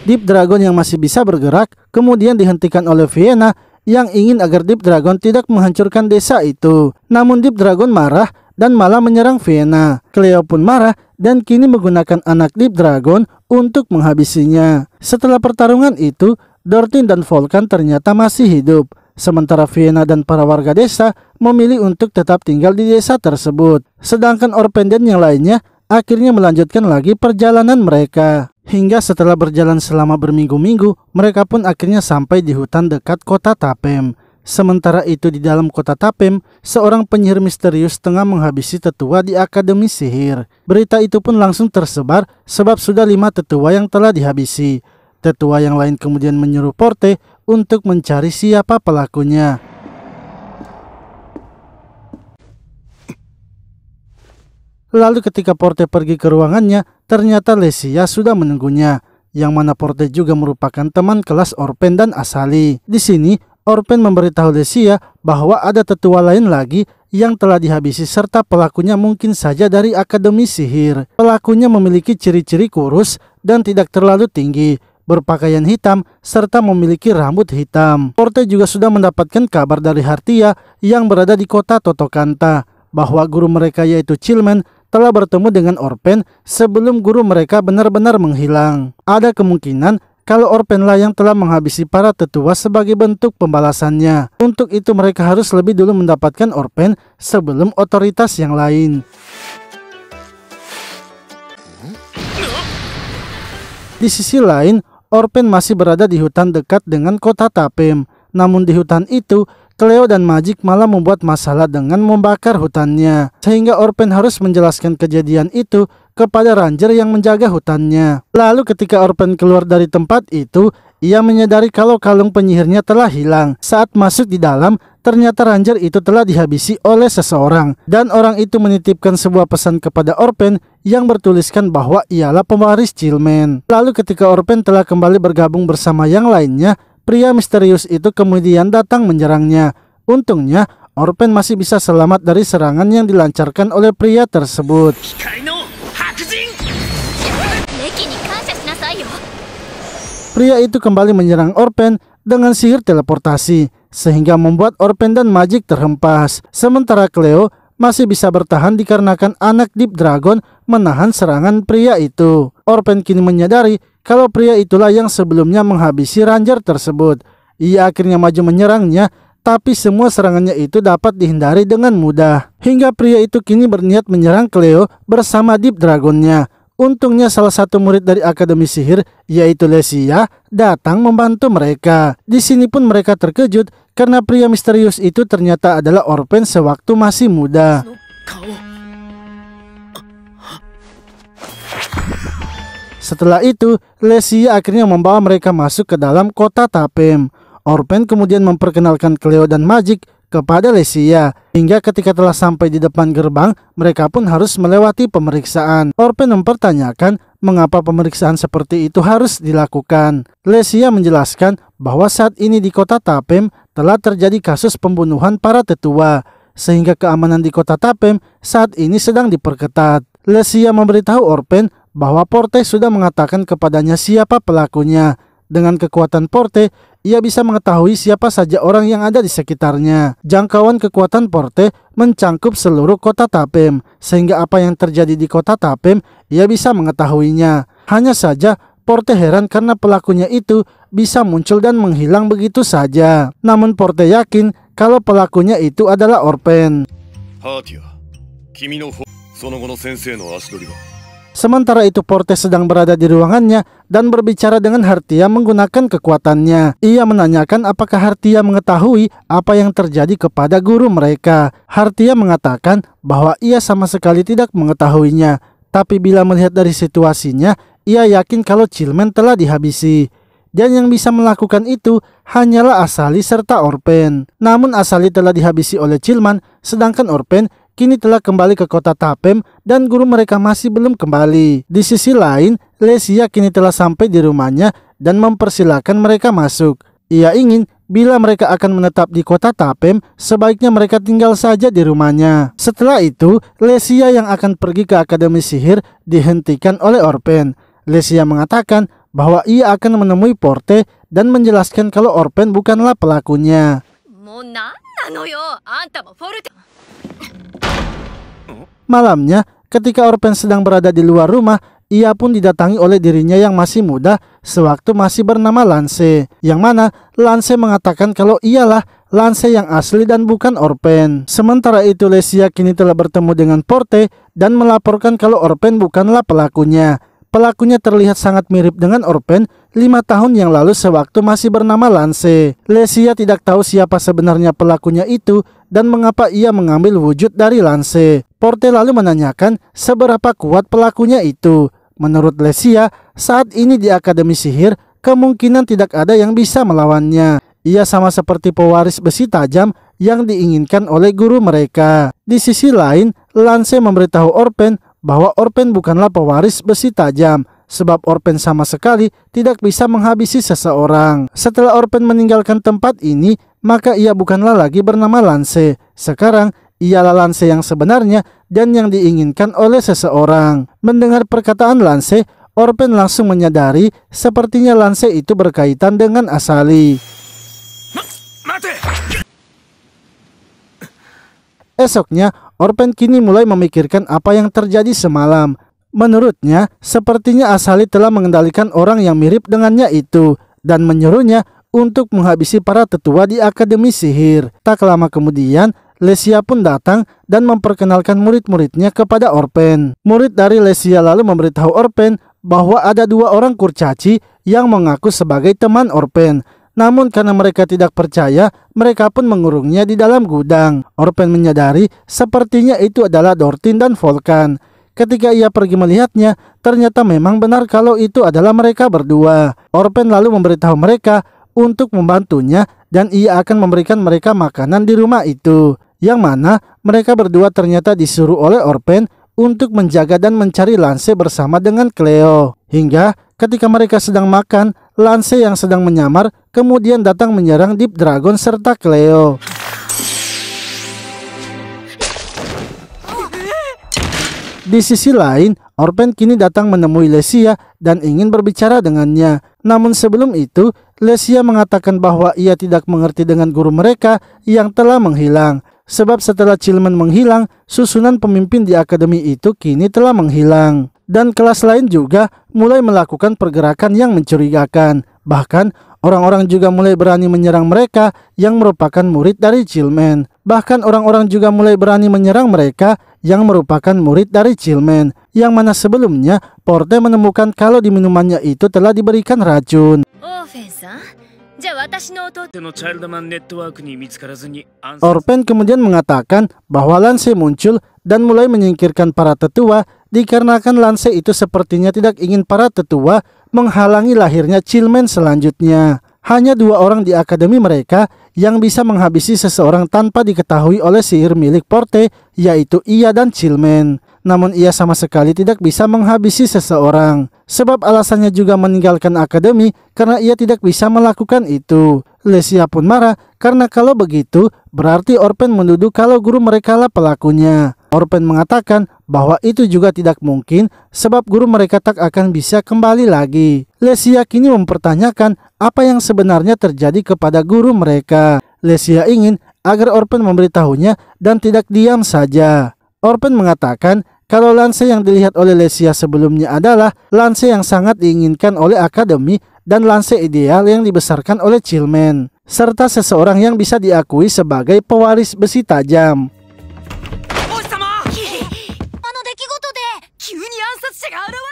Deep Dragon yang masih bisa bergerak kemudian dihentikan oleh Vienna yang ingin agar Deep Dragon tidak menghancurkan desa itu. Namun Deep Dragon marah dan malah menyerang Vienna. Cleo pun marah dan kini menggunakan anak Deep Dragon untuk menghabisinya. Setelah pertarungan itu, Dortin dan Volkan ternyata masih hidup. Sementara Vienna dan para warga desa memilih untuk tetap tinggal di desa tersebut. Sedangkan Orpen dan yang lainnya akhirnya melanjutkan lagi perjalanan mereka. Hingga setelah berjalan selama berminggu-minggu, mereka pun akhirnya sampai di hutan dekat kota Tapem. Sementara itu di dalam kota Tapem, seorang penyihir misterius tengah menghabisi tetua di Akademi Sihir. Berita itu pun langsung tersebar sebab sudah 5 tetua yang telah dihabisi. Tetua yang lain kemudian menyuruh Porte untuk mencari siapa pelakunya. Lalu ketika Porte pergi ke ruangannya, ternyata Lesia sudah menunggunya, yang mana Porte juga merupakan teman kelas Orpen dan Asali. Di sini, Orpen memberitahu Lesia bahwa ada tetua lain lagi yang telah dihabisi serta pelakunya mungkin saja dari Akademi Sihir. Pelakunya memiliki ciri-ciri kurus dan tidak terlalu tinggi, berpakaian hitam, serta memiliki rambut hitam. Porte juga sudah mendapatkan kabar dari Hartia yang berada di kota Totokanta bahwa guru mereka yaitu Chillman telah bertemu dengan Orpen sebelum guru mereka benar-benar menghilang. Ada kemungkinan kalau Orpen lah yang telah menghabisi para tetua sebagai bentuk pembalasannya. Untuk itu mereka harus lebih dulu mendapatkan Orpen sebelum otoritas yang lain. Di sisi lain, Orpen masih berada di hutan dekat dengan kota Tapem. Namun di hutan itu, Cleo dan Magic malah membuat masalah dengan membakar hutannya, sehingga Orpen harus menjelaskan kejadian itu kepada ranger yang menjaga hutannya. Lalu ketika Orpen keluar dari tempat itu, ia menyadari kalau kalung penyihirnya telah hilang. Saat masuk di dalam, ternyata ranger itu telah dihabisi oleh seseorang, dan orang itu menitipkan sebuah pesan kepada Orpen yang bertuliskan bahwa ialah pewaris Chillman. Lalu ketika Orpen telah kembali bergabung bersama yang lainnya, pria misterius itu kemudian datang menyerangnya. Untungnya, Orpen masih bisa selamat dari serangan yang dilancarkan oleh pria tersebut. Pria itu kembali menyerang Orpen dengan sihir teleportasi, sehingga membuat Orpen dan Magic terhempas. Sementara Cleo masih bisa bertahan dikarenakan anak Deep Dragon menahan serangan pria itu. Orpen kini menyadari kalau pria itulah yang sebelumnya menghabisi ranger tersebut. Ia akhirnya maju menyerangnya, tapi semua serangannya itu dapat dihindari dengan mudah. Hingga pria itu kini berniat menyerang Cleo bersama Deep Dragonnya. Untungnya salah satu murid dari Akademi Sihir, yaitu Lesia, datang membantu mereka. Di sini pun mereka terkejut karena pria misterius itu ternyata adalah Orpen sewaktu masih muda. Setelah itu, Lesia akhirnya membawa mereka masuk ke dalam kota Tapem. Orpen kemudian memperkenalkan Cleo dan Magic kepada Lesia, hingga ketika telah sampai di depan gerbang, mereka pun harus melewati pemeriksaan. Orpen mempertanyakan mengapa pemeriksaan seperti itu harus dilakukan. Lesia menjelaskan bahwa saat ini di kota Tapem telah terjadi kasus pembunuhan para tetua, sehingga keamanan di kota Tapem saat ini sedang diperketat. Lesia memberitahu Orpen bahwa Porte sudah mengatakan kepadanya siapa pelakunya. Dengan kekuatan Porte, ia bisa mengetahui siapa saja orang yang ada di sekitarnya. Jangkauan kekuatan Porte mencangkup seluruh kota Tapem, sehingga apa yang terjadi di kota Tapem, ia bisa mengetahuinya. Hanya saja, Porte heran karena pelakunya itu bisa muncul dan menghilang begitu saja. Namun Porte yakin kalau pelakunya itu adalah Orpen. Sementara itu Porte sedang berada di ruangannya dan berbicara dengan Hartia menggunakan kekuatannya. Ia menanyakan apakah Hartia mengetahui apa yang terjadi kepada guru mereka. Hartia mengatakan bahwa ia sama sekali tidak mengetahuinya. Tapi bila melihat dari situasinya, ia yakin kalau Chillman telah dihabisi. Dan yang bisa melakukan itu hanyalah Asali serta Orpen. Namun Asali telah dihabisi oleh Chillman, sedangkan Orpen kini telah kembali ke kota Tapem dan guru mereka masih belum kembali. Di sisi lain, Lesia kini telah sampai di rumahnya dan mempersilahkan mereka masuk. Ia ingin bila mereka akan menetap di kota Tapem, sebaiknya mereka tinggal saja di rumahnya. Setelah itu, Lesia yang akan pergi ke Akademi Sihir dihentikan oleh Orpen. Lesia mengatakan bahwa ia akan menemui Porte dan menjelaskan kalau Orpen bukanlah pelakunya. Malamnya, ketika Orpen sedang berada di luar rumah, ia pun didatangi oleh dirinya yang masih muda sewaktu masih bernama Lance. Yang mana Lance mengatakan kalau ialah Lance yang asli dan bukan Orpen. Sementara itu Lesia kini telah bertemu dengan Porte dan melaporkan kalau Orpen bukanlah pelakunya. Pelakunya terlihat sangat mirip dengan Orpen 5 tahun yang lalu sewaktu masih bernama Lance. Lesia tidak tahu siapa sebenarnya pelakunya itu dan mengapa ia mengambil wujud dari Lance. Porte lalu menanyakan seberapa kuat pelakunya itu. Menurut Lesia, saat ini di Akademi Sihir, kemungkinan tidak ada yang bisa melawannya. Ia sama seperti pewaris besi tajam yang diinginkan oleh guru mereka. Di sisi lain, Lance memberitahu Orpen bahwa Orpen bukanlah pewaris besi tajam, sebab Orpen sama sekali tidak bisa menghabisi seseorang. Setelah Orpen meninggalkan tempat ini, maka ia bukanlah lagi bernama Lance. Sekarang ialah Lance yang sebenarnya dan yang diinginkan oleh seseorang. Mendengar perkataan Lance, Orpen langsung menyadari sepertinya Lance itu berkaitan dengan Asali. Esoknya, Orpen kini mulai memikirkan apa yang terjadi semalam. Menurutnya, sepertinya Asali telah mengendalikan orang yang mirip dengannya itu dan menyuruhnya untuk menghabisi para tetua di Akademi Sihir. Tak lama kemudian, Lesia pun datang dan memperkenalkan murid-muridnya kepada Orpen. Murid dari Lesia lalu memberitahu Orpen bahwa ada 2 orang kurcaci yang mengaku sebagai teman Orpen. Namun karena mereka tidak percaya, mereka pun mengurungnya di dalam gudang. Orpen menyadari sepertinya itu adalah Dortin dan Volkan. Ketika ia pergi melihatnya, ternyata memang benar kalau itu adalah mereka berdua. Orpen lalu memberitahu mereka untuk membantunya dan ia akan memberikan mereka makanan di rumah itu. Yang mana mereka berdua ternyata disuruh oleh Orpen untuk menjaga dan mencari Lance bersama dengan Cleo. Hingga ketika mereka sedang makan, Lance yang sedang menyamar kemudian datang menyerang Deep Dragon serta Cleo. Di sisi lain, Orpen kini datang menemui Lesia dan ingin berbicara dengannya. Namun sebelum itu, Lesia mengatakan bahwa ia tidak mengerti dengan guru mereka yang telah menghilang. Sebab setelah Chillman menghilang, susunan pemimpin di akademi itu kini telah menghilang. Dan kelas lain juga mulai melakukan pergerakan yang mencurigakan. Bahkan orang-orang juga mulai berani menyerang mereka yang merupakan murid dari Chillman. Bahkan orang-orang juga mulai berani menyerang mereka yang merupakan murid dari Chillman. Yang mana sebelumnya Porte menemukan kalau di minumannya itu telah diberikan racun. Orpen kemudian mengatakan bahwa Lance muncul dan mulai menyingkirkan para tetua dikarenakan Lance itu sepertinya tidak ingin para tetua menghalangi lahirnya Chillman selanjutnya. Hanya 2 orang di akademi mereka yang bisa menghabisi seseorang tanpa diketahui oleh sihir milik Porte, yaitu ia dan Chillman. Namun ia sama sekali tidak bisa menghabisi seseorang. Sebab alasannya juga meninggalkan akademi karena ia tidak bisa melakukan itu. Lesia pun marah karena kalau begitu berarti Orpen menuduh kalau guru mereka lah pelakunya. Orpen mengatakan bahwa itu juga tidak mungkin sebab guru mereka tak akan bisa kembali lagi. Lesia kini mempertanyakan apa yang sebenarnya terjadi kepada guru mereka. Lesia ingin agar Orpen memberitahunya dan tidak diam saja. Orpen mengatakan kalau Lance yang dilihat oleh Lesia sebelumnya adalah Lance yang sangat diinginkan oleh akademi dan Lance ideal yang dibesarkan oleh Chillman, serta seseorang yang bisa diakui sebagai pewaris besi tajam.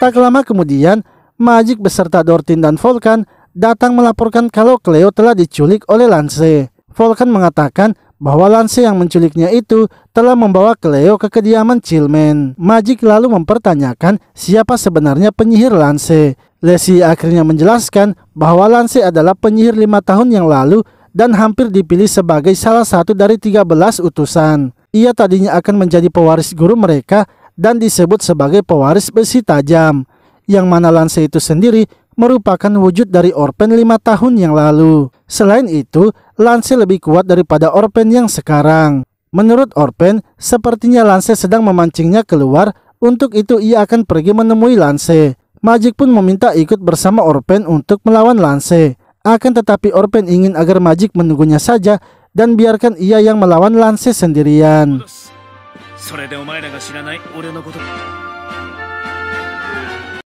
Tak lama kemudian, Magik beserta Dortin dan Volkan datang melaporkan kalau Cleo telah diculik oleh Lance. Volkan mengatakan bahwa Lance yang menculiknya itu telah membawa Cleo ke kediaman Chillman. Magik lalu mempertanyakan siapa sebenarnya penyihir Lance. Lesia akhirnya menjelaskan bahwa Lance adalah penyihir 5 tahun yang lalu dan hampir dipilih sebagai salah satu dari 13 utusan. Ia tadinya akan menjadi pewaris guru mereka dan disebut sebagai pewaris besi tajam, yang mana Lance itu sendiri merupakan wujud dari Orpen 5 tahun yang lalu. Selain itu, Lance lebih kuat daripada Orpen yang sekarang. Menurut Orpen, sepertinya Lance sedang memancingnya keluar, untuk itu ia akan pergi menemui Lance. Magik pun meminta ikut bersama Orpen untuk melawan Lance. Akan tetapi Orpen ingin agar Magik menunggunya saja dan biarkan ia yang melawan Lance sendirian.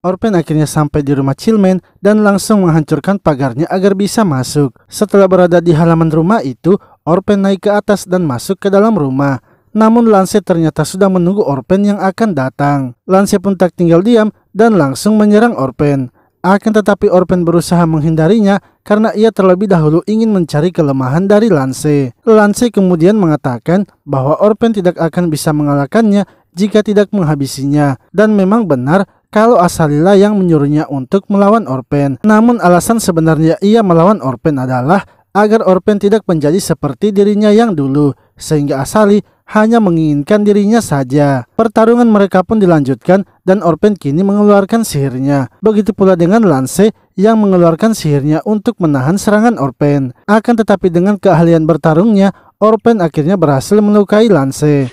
Orpen akhirnya sampai di rumah Chillman dan langsung menghancurkan pagarnya agar bisa masuk. Setelah berada di halaman rumah itu, Orpen naik ke atas dan masuk ke dalam rumah. Namun Lance ternyata sudah menunggu Orpen yang akan datang. Lance pun tak tinggal diam dan langsung menyerang Orpen. Akan tetapi Orpen berusaha menghindarinya karena ia terlebih dahulu ingin mencari kelemahan dari Lance. Lance kemudian mengatakan bahwa Orpen tidak akan bisa mengalahkannya jika tidak menghabisinya. Dan memang benar kalau Asalilah yang menyuruhnya untuk melawan Orpen. Namun alasan sebenarnya ia melawan Orpen adalah agar Orpen tidak menjadi seperti dirinya yang dulu, sehingga Asali hanya menginginkan dirinya saja. Pertarungan mereka pun dilanjutkan dan Orpen kini mengeluarkan sihirnya. Begitu pula dengan Lance yang mengeluarkan sihirnya untuk menahan serangan Orpen. Akan tetapi dengan keahlian bertarungnya, Orpen akhirnya berhasil melukai Lance.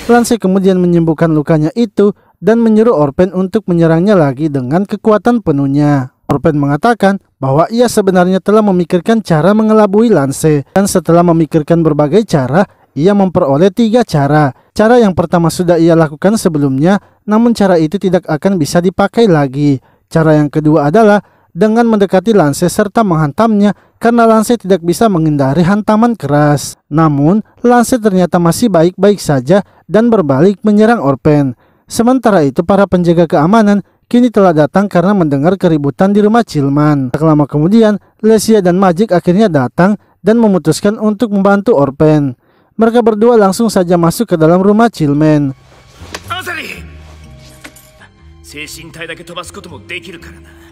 Lance kemudian menyembuhkan lukanya itu dan menyuruh Orpen untuk menyerangnya lagi dengan kekuatan penuhnya. Orpen mengatakan bahwa ia sebenarnya telah memikirkan cara mengelabui Lance, dan setelah memikirkan berbagai cara, ia memperoleh 3 cara. Cara yang pertama sudah ia lakukan sebelumnya, namun cara itu tidak akan bisa dipakai lagi. Cara yang kedua adalah dengan mendekati Lance serta menghantamnya, karena Lance tidak bisa menghindari hantaman keras. Namun, Lance ternyata masih baik-baik saja dan berbalik menyerang Orpen. Sementara itu, para penjaga keamanan kini telah datang karena mendengar keributan di rumah Chillman. Tak lama kemudian, Lesia dan Magic akhirnya datang dan memutuskan untuk membantu Orpen. Mereka berdua langsung saja masuk ke dalam rumah Chillman.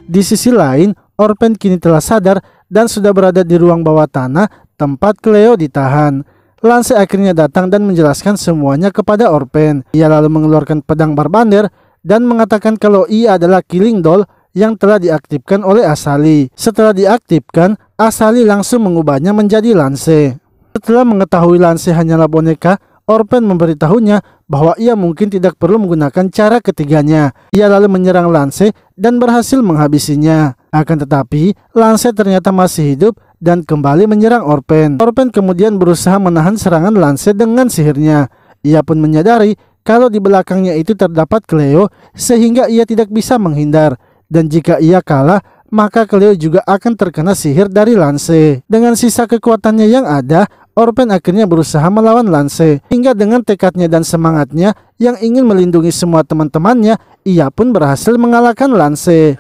Di sisi lain, Orpen kini telah sadar dan sudah berada di ruang bawah tanah tempat Cleo ditahan. Lance akhirnya datang dan menjelaskan semuanya kepada Orpen. Ia lalu mengeluarkan pedang Barbander dan mengatakan kalau ia adalah Killing Doll yang telah diaktifkan oleh Asali. Setelah diaktifkan, Asali langsung mengubahnya menjadi Lance. Setelah mengetahui Lance hanyalah boneka, Orpen memberitahunya bahwa ia mungkin tidak perlu menggunakan cara ketiganya. Ia lalu menyerang Lance dan berhasil menghabisinya. Akan tetapi, Lance ternyata masih hidup dan kembali menyerang Orpen. Orpen kemudian berusaha menahan serangan Lance dengan sihirnya. Ia pun menyadari kalau di belakangnya itu terdapat Cleo, sehingga ia tidak bisa menghindar. Dan jika ia kalah, maka Cleo juga akan terkena sihir dari Lance. Dengan sisa kekuatannya yang ada, Orpen akhirnya berusaha melawan Lance. Hingga dengan tekadnya dan semangatnya yang ingin melindungi semua teman-temannya, ia pun berhasil mengalahkan Lance.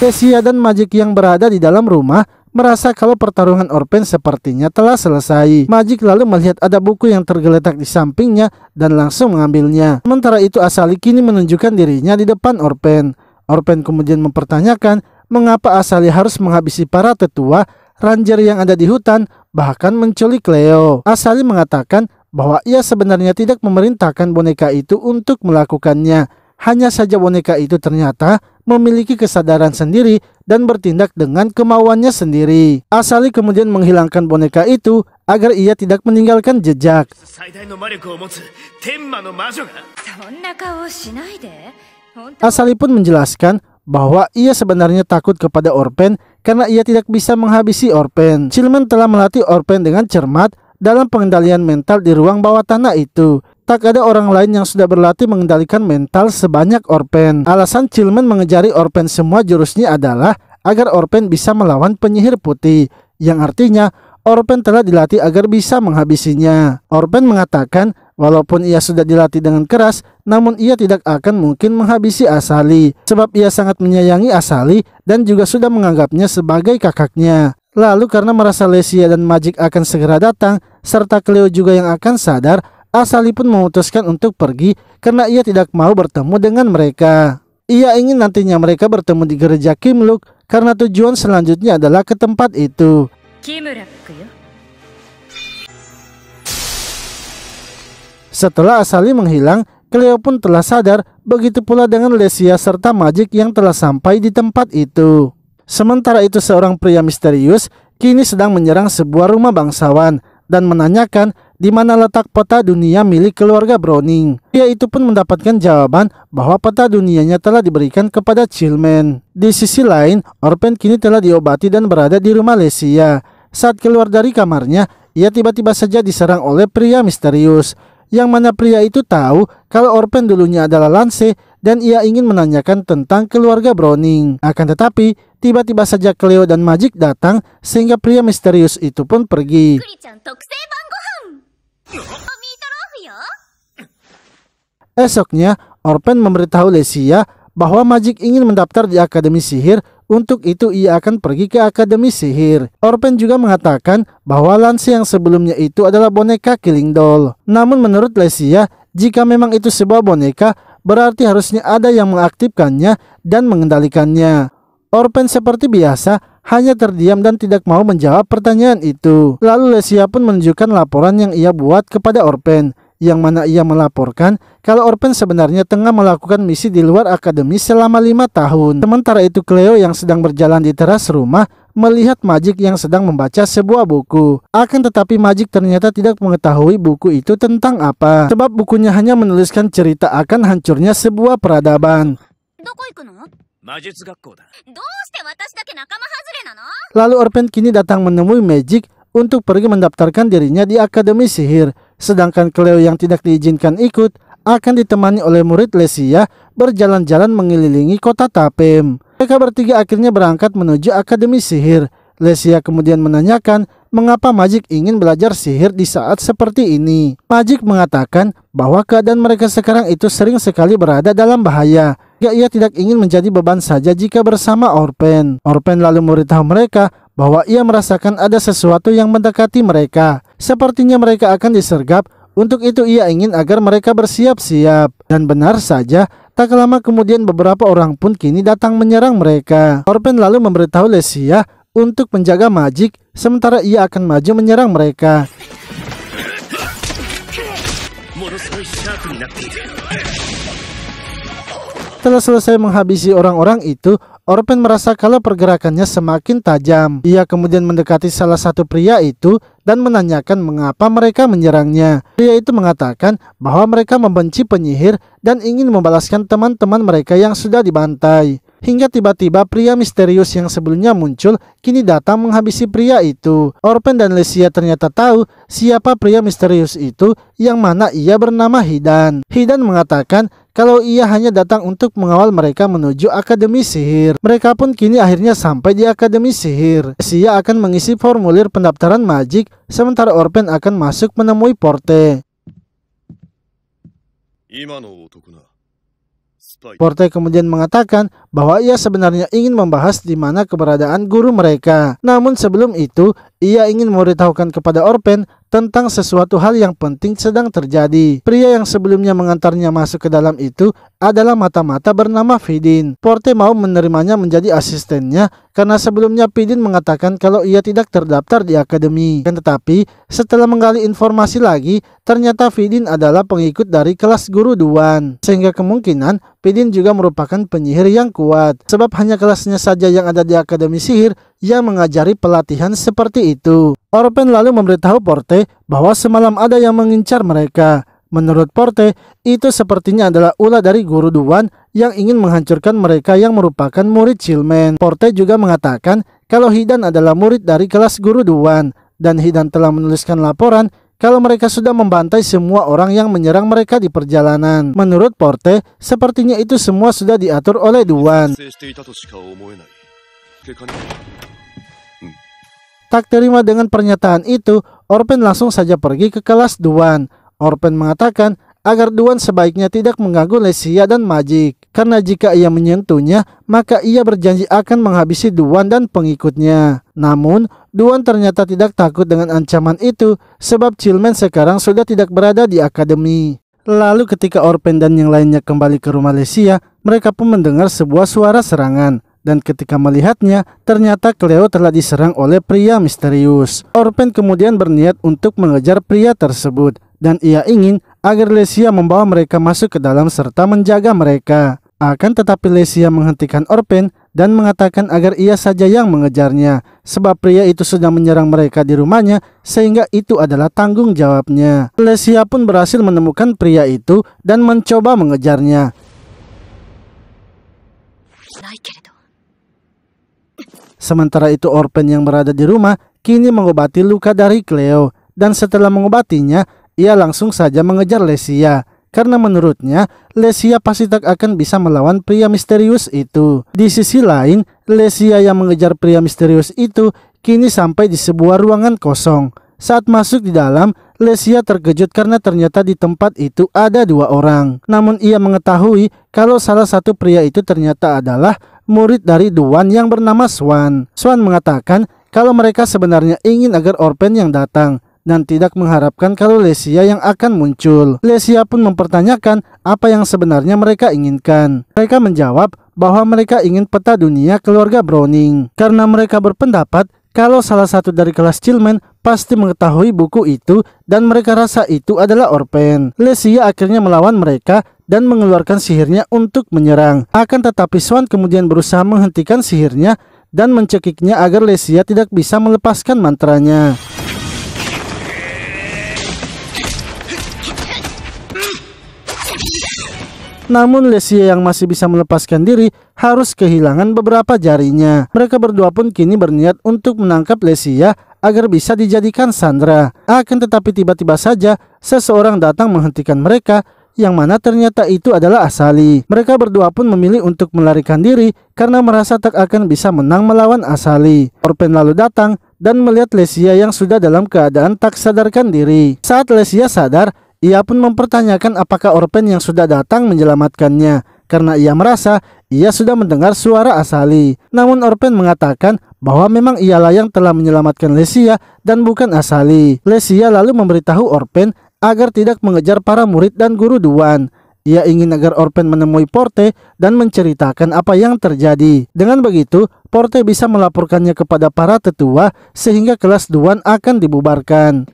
Lesia dan Magic yang berada di dalam rumah merasa kalau pertarungan Orpen sepertinya telah selesai. Magic lalu melihat ada buku yang tergeletak di sampingnya dan langsung mengambilnya. Sementara itu Asali kini menunjukkan dirinya di depan Orpen. Orpen kemudian mempertanyakan mengapa Asali harus menghabisi para tetua, ranger yang ada di hutan, bahkan menculik Cleo. Asali mengatakan bahwa ia sebenarnya tidak memerintahkan boneka itu untuk melakukannya. Hanya saja boneka itu ternyata memiliki kesadaran sendiri dan bertindak dengan kemauannya sendiri. Asali kemudian menghilangkan boneka itu agar ia tidak meninggalkan jejak. Asali pun menjelaskan bahwa ia sebenarnya takut kepada Orpen karena ia tidak bisa menghabisi Orpen. Chillman telah melatih Orpen dengan cermat dalam pengendalian mental di ruang bawah tanah itu. Tak ada orang lain yang sudah berlatih mengendalikan mental sebanyak Orpen. Alasan Chillman mengejari Orpen semua jurusnya adalah agar Orpen bisa melawan penyihir putih, yang artinya Orpen telah dilatih agar bisa menghabisinya. Orpen mengatakan walaupun ia sudah dilatih dengan keras, namun ia tidak akan mungkin menghabisi Asali, sebab ia sangat menyayangi Asali dan juga sudah menganggapnya sebagai kakaknya. Lalu karena merasa Lesia dan Magic akan segera datang, serta Cleo juga yang akan sadar, Asali pun memutuskan untuk pergi karena ia tidak mau bertemu dengan mereka. Ia ingin nantinya mereka bertemu di gereja Kimluk karena tujuan selanjutnya adalah ke tempat itu. Setelah Asali menghilang, Cleo pun telah sadar, begitu pula dengan Lesia serta Magic yang telah sampai di tempat itu. Sementara itu seorang pria misterius kini sedang menyerang sebuah rumah bangsawan dan menanyakan di mana letak peta dunia milik keluarga Browning. Pria itu pun mendapatkan jawaban bahwa peta dunianya telah diberikan kepada Chillman. Di sisi lain, Orpen kini telah diobati dan berada di rumah Lesia. Saat keluar dari kamarnya, ia tiba-tiba saja diserang oleh pria misterius. Yang mana pria itu tahu kalau Orpen dulunya adalah Lance dan ia ingin menanyakan tentang keluarga Browning. Akan tetapi, tiba-tiba saja Cleo dan Magic datang sehingga pria misterius itu pun pergi. Esoknya, Orpen memberitahu Lesia bahwa Magic ingin mendaftar di Akademi Sihir. Untuk itu ia akan pergi ke Akademi Sihir. Orpen juga mengatakan bahwa Lance yang sebelumnya itu adalah boneka Killing Doll. Namun menurut Lesia, jika memang itu sebuah boneka, berarti harusnya ada yang mengaktifkannya dan mengendalikannya. Orpen seperti biasa hanya terdiam dan tidak mau menjawab pertanyaan itu. Lalu Lesia pun menunjukkan laporan yang ia buat kepada Orpen, yang mana ia melaporkan kalau Orpen sebenarnya tengah melakukan misi di luar akademi selama 5 tahun. Sementara itu Cleo yang sedang berjalan di teras rumah melihat Magic yang sedang membaca sebuah buku. Akan tetapi Magic ternyata tidak mengetahui buku itu tentang apa, sebab bukunya hanya menuliskan cerita akan hancurnya sebuah peradaban. Lalu Orpen kini datang menemui Magic untuk pergi mendaftarkan dirinya di Akademi Sihir. Sedangkan Cleo yang tidak diizinkan ikut akan ditemani oleh murid Lesia berjalan-jalan mengelilingi kota Tapem. Mereka bertiga akhirnya berangkat menuju Akademi Sihir. Lesia kemudian menanyakan mengapa Magic ingin belajar sihir di saat seperti ini. Magic mengatakan bahwa keadaan mereka sekarang itu sering sekali berada dalam bahaya. Ia tidak ingin menjadi beban saja jika bersama Orpen. Orpen lalu memberitahu mereka bahwa ia merasakan ada sesuatu yang mendekati mereka. Sepertinya mereka akan disergap. Untuk itu ia ingin agar mereka bersiap-siap. Dan benar saja, tak lama kemudian beberapa orang pun kini datang menyerang mereka. Orpen lalu memberitahu Lesia untuk menjaga Magic, sementara ia akan maju menyerang mereka. Setelah selesai menghabisi orang-orang itu, Orpen merasa kalau pergerakannya semakin tajam. Ia kemudian mendekati salah satu pria itu dan menanyakan mengapa mereka menyerangnya. Pria itu mengatakan bahwa mereka membenci penyihir dan ingin membalaskan teman-teman mereka yang sudah dibantai. Hingga tiba-tiba pria misterius yang sebelumnya muncul kini datang menghabisi pria itu. Orpen dan Lesia ternyata tahu siapa pria misterius itu, yang mana ia bernama Hidan. Hidan mengatakan kalau ia hanya datang untuk mengawal mereka menuju Akademi Sihir. Mereka pun kini akhirnya sampai di Akademi Sihir. Lesia akan mengisi formulir pendaftaran Magic, sementara Orpen akan masuk menemui Porte. Porte kemudian mengatakan bahwa ia sebenarnya ingin membahas di mana keberadaan guru mereka. Namun sebelum itu, ia ingin memberitahukan kepada Orpen tentang sesuatu hal yang penting sedang terjadi. Pria yang sebelumnya mengantarnya masuk ke dalam itu adalah mata-mata bernama Vidin. Porte mau menerimanya menjadi asistennya karena sebelumnya Vidin mengatakan kalau ia tidak terdaftar di akademi. Tetapi setelah menggali informasi lagi, ternyata Vidin adalah pengikut dari kelas guru Duan. Sehingga kemungkinan Vidin juga merupakan penyihir yang kuat, sebab hanya kelasnya saja yang ada di Akademi Sihir yang mengajari pelatihan seperti itu. Orpen lalu memberitahu Porte bahwa semalam ada yang mengincar mereka. Menurut Porte, itu sepertinya adalah ulah dari guru Duan yang ingin menghancurkan mereka yang merupakan murid Chillman. Porte juga mengatakan kalau Hidan adalah murid dari kelas guru Duan, dan Hidan telah menuliskan laporan kalau mereka sudah membantai semua orang yang menyerang mereka di perjalanan. Menurut Porte, sepertinya itu semua sudah diatur oleh Duan. Tak terima dengan pernyataan itu, Orpen langsung saja pergi ke kelas Duan. Orpen mengatakan agar Duan sebaiknya tidak mengganggu Lesia dan Magic, karena jika ia menyentuhnya, maka ia berjanji akan menghabisi Duan dan pengikutnya. Namun, Duan ternyata tidak takut dengan ancaman itu, sebab Chillman sekarang sudah tidak berada di akademi. Lalu ketika Orpen dan yang lainnya kembali ke rumah Lesia, mereka pun mendengar sebuah suara serangan. Dan ketika melihatnya, ternyata Cleo telah diserang oleh pria misterius. Orpen kemudian berniat untuk mengejar pria tersebut, dan ia ingin agar Lesia membawa mereka masuk ke dalam serta menjaga mereka. Akan tetapi Lesia menghentikan Orpen dan mengatakan agar ia saja yang mengejarnya, sebab pria itu sudah menyerang mereka di rumahnya, sehingga itu adalah tanggung jawabnya. Lesia pun berhasil menemukan pria itu dan mencoba mengejarnya. Sementara itu Orpen yang berada di rumah kini mengobati luka dari Cleo, dan setelah mengobatinya, ia langsung saja mengejar Lesia. Karena menurutnya, Lesia pasti tak akan bisa melawan pria misterius itu. Di sisi lain, Lesia yang mengejar pria misterius itu kini sampai di sebuah ruangan kosong. Saat masuk di dalam, Lesia terkejut karena ternyata di tempat itu ada 2 orang. Namun ia mengetahui kalau salah satu pria itu ternyata adalah murid dari Duan yang bernama Swan. Swan mengatakan kalau mereka sebenarnya ingin agar Orpen yang datang, dan tidak mengharapkan kalau Lesia yang akan muncul. Lesia pun mempertanyakan apa yang sebenarnya mereka inginkan. Mereka menjawab bahwa mereka ingin peta dunia keluarga Browning karena mereka berpendapat kalau salah satu dari kelas Chillman pasti mengetahui buku itu dan mereka rasa itu adalah Orpen. Lesia akhirnya melawan mereka dan mengeluarkan sihirnya untuk menyerang. Akan tetapi Swan kemudian berusaha menghentikan sihirnya dan mencekiknya agar Lesia tidak bisa melepaskan mantranya. Namun Lesia yang masih bisa melepaskan diri harus kehilangan beberapa jarinya. Mereka berdua pun kini berniat untuk menangkap Lesia agar bisa dijadikan sandera. Akan tetapi tiba-tiba saja seseorang datang menghentikan mereka, yang mana ternyata itu adalah Asali. Mereka berdua pun memilih untuk melarikan diri karena merasa tak akan bisa menang melawan Asali. Orpen lalu datang dan melihat Lesia yang sudah dalam keadaan tak sadarkan diri. Saat Lesia sadar, ia pun mempertanyakan apakah Orpen yang sudah datang menyelamatkannya karena ia merasa ia sudah mendengar suara Asali. Namun Orpen mengatakan bahwa memang ialah yang telah menyelamatkan Lesia dan bukan Asali. Lesia lalu memberitahu Orpen agar tidak mengejar para murid dan guru Duan. Ia ingin agar Orpen menemui Porte dan menceritakan apa yang terjadi. Dengan begitu, Porte bisa melaporkannya kepada para tetua sehingga kelas Duan akan dibubarkan.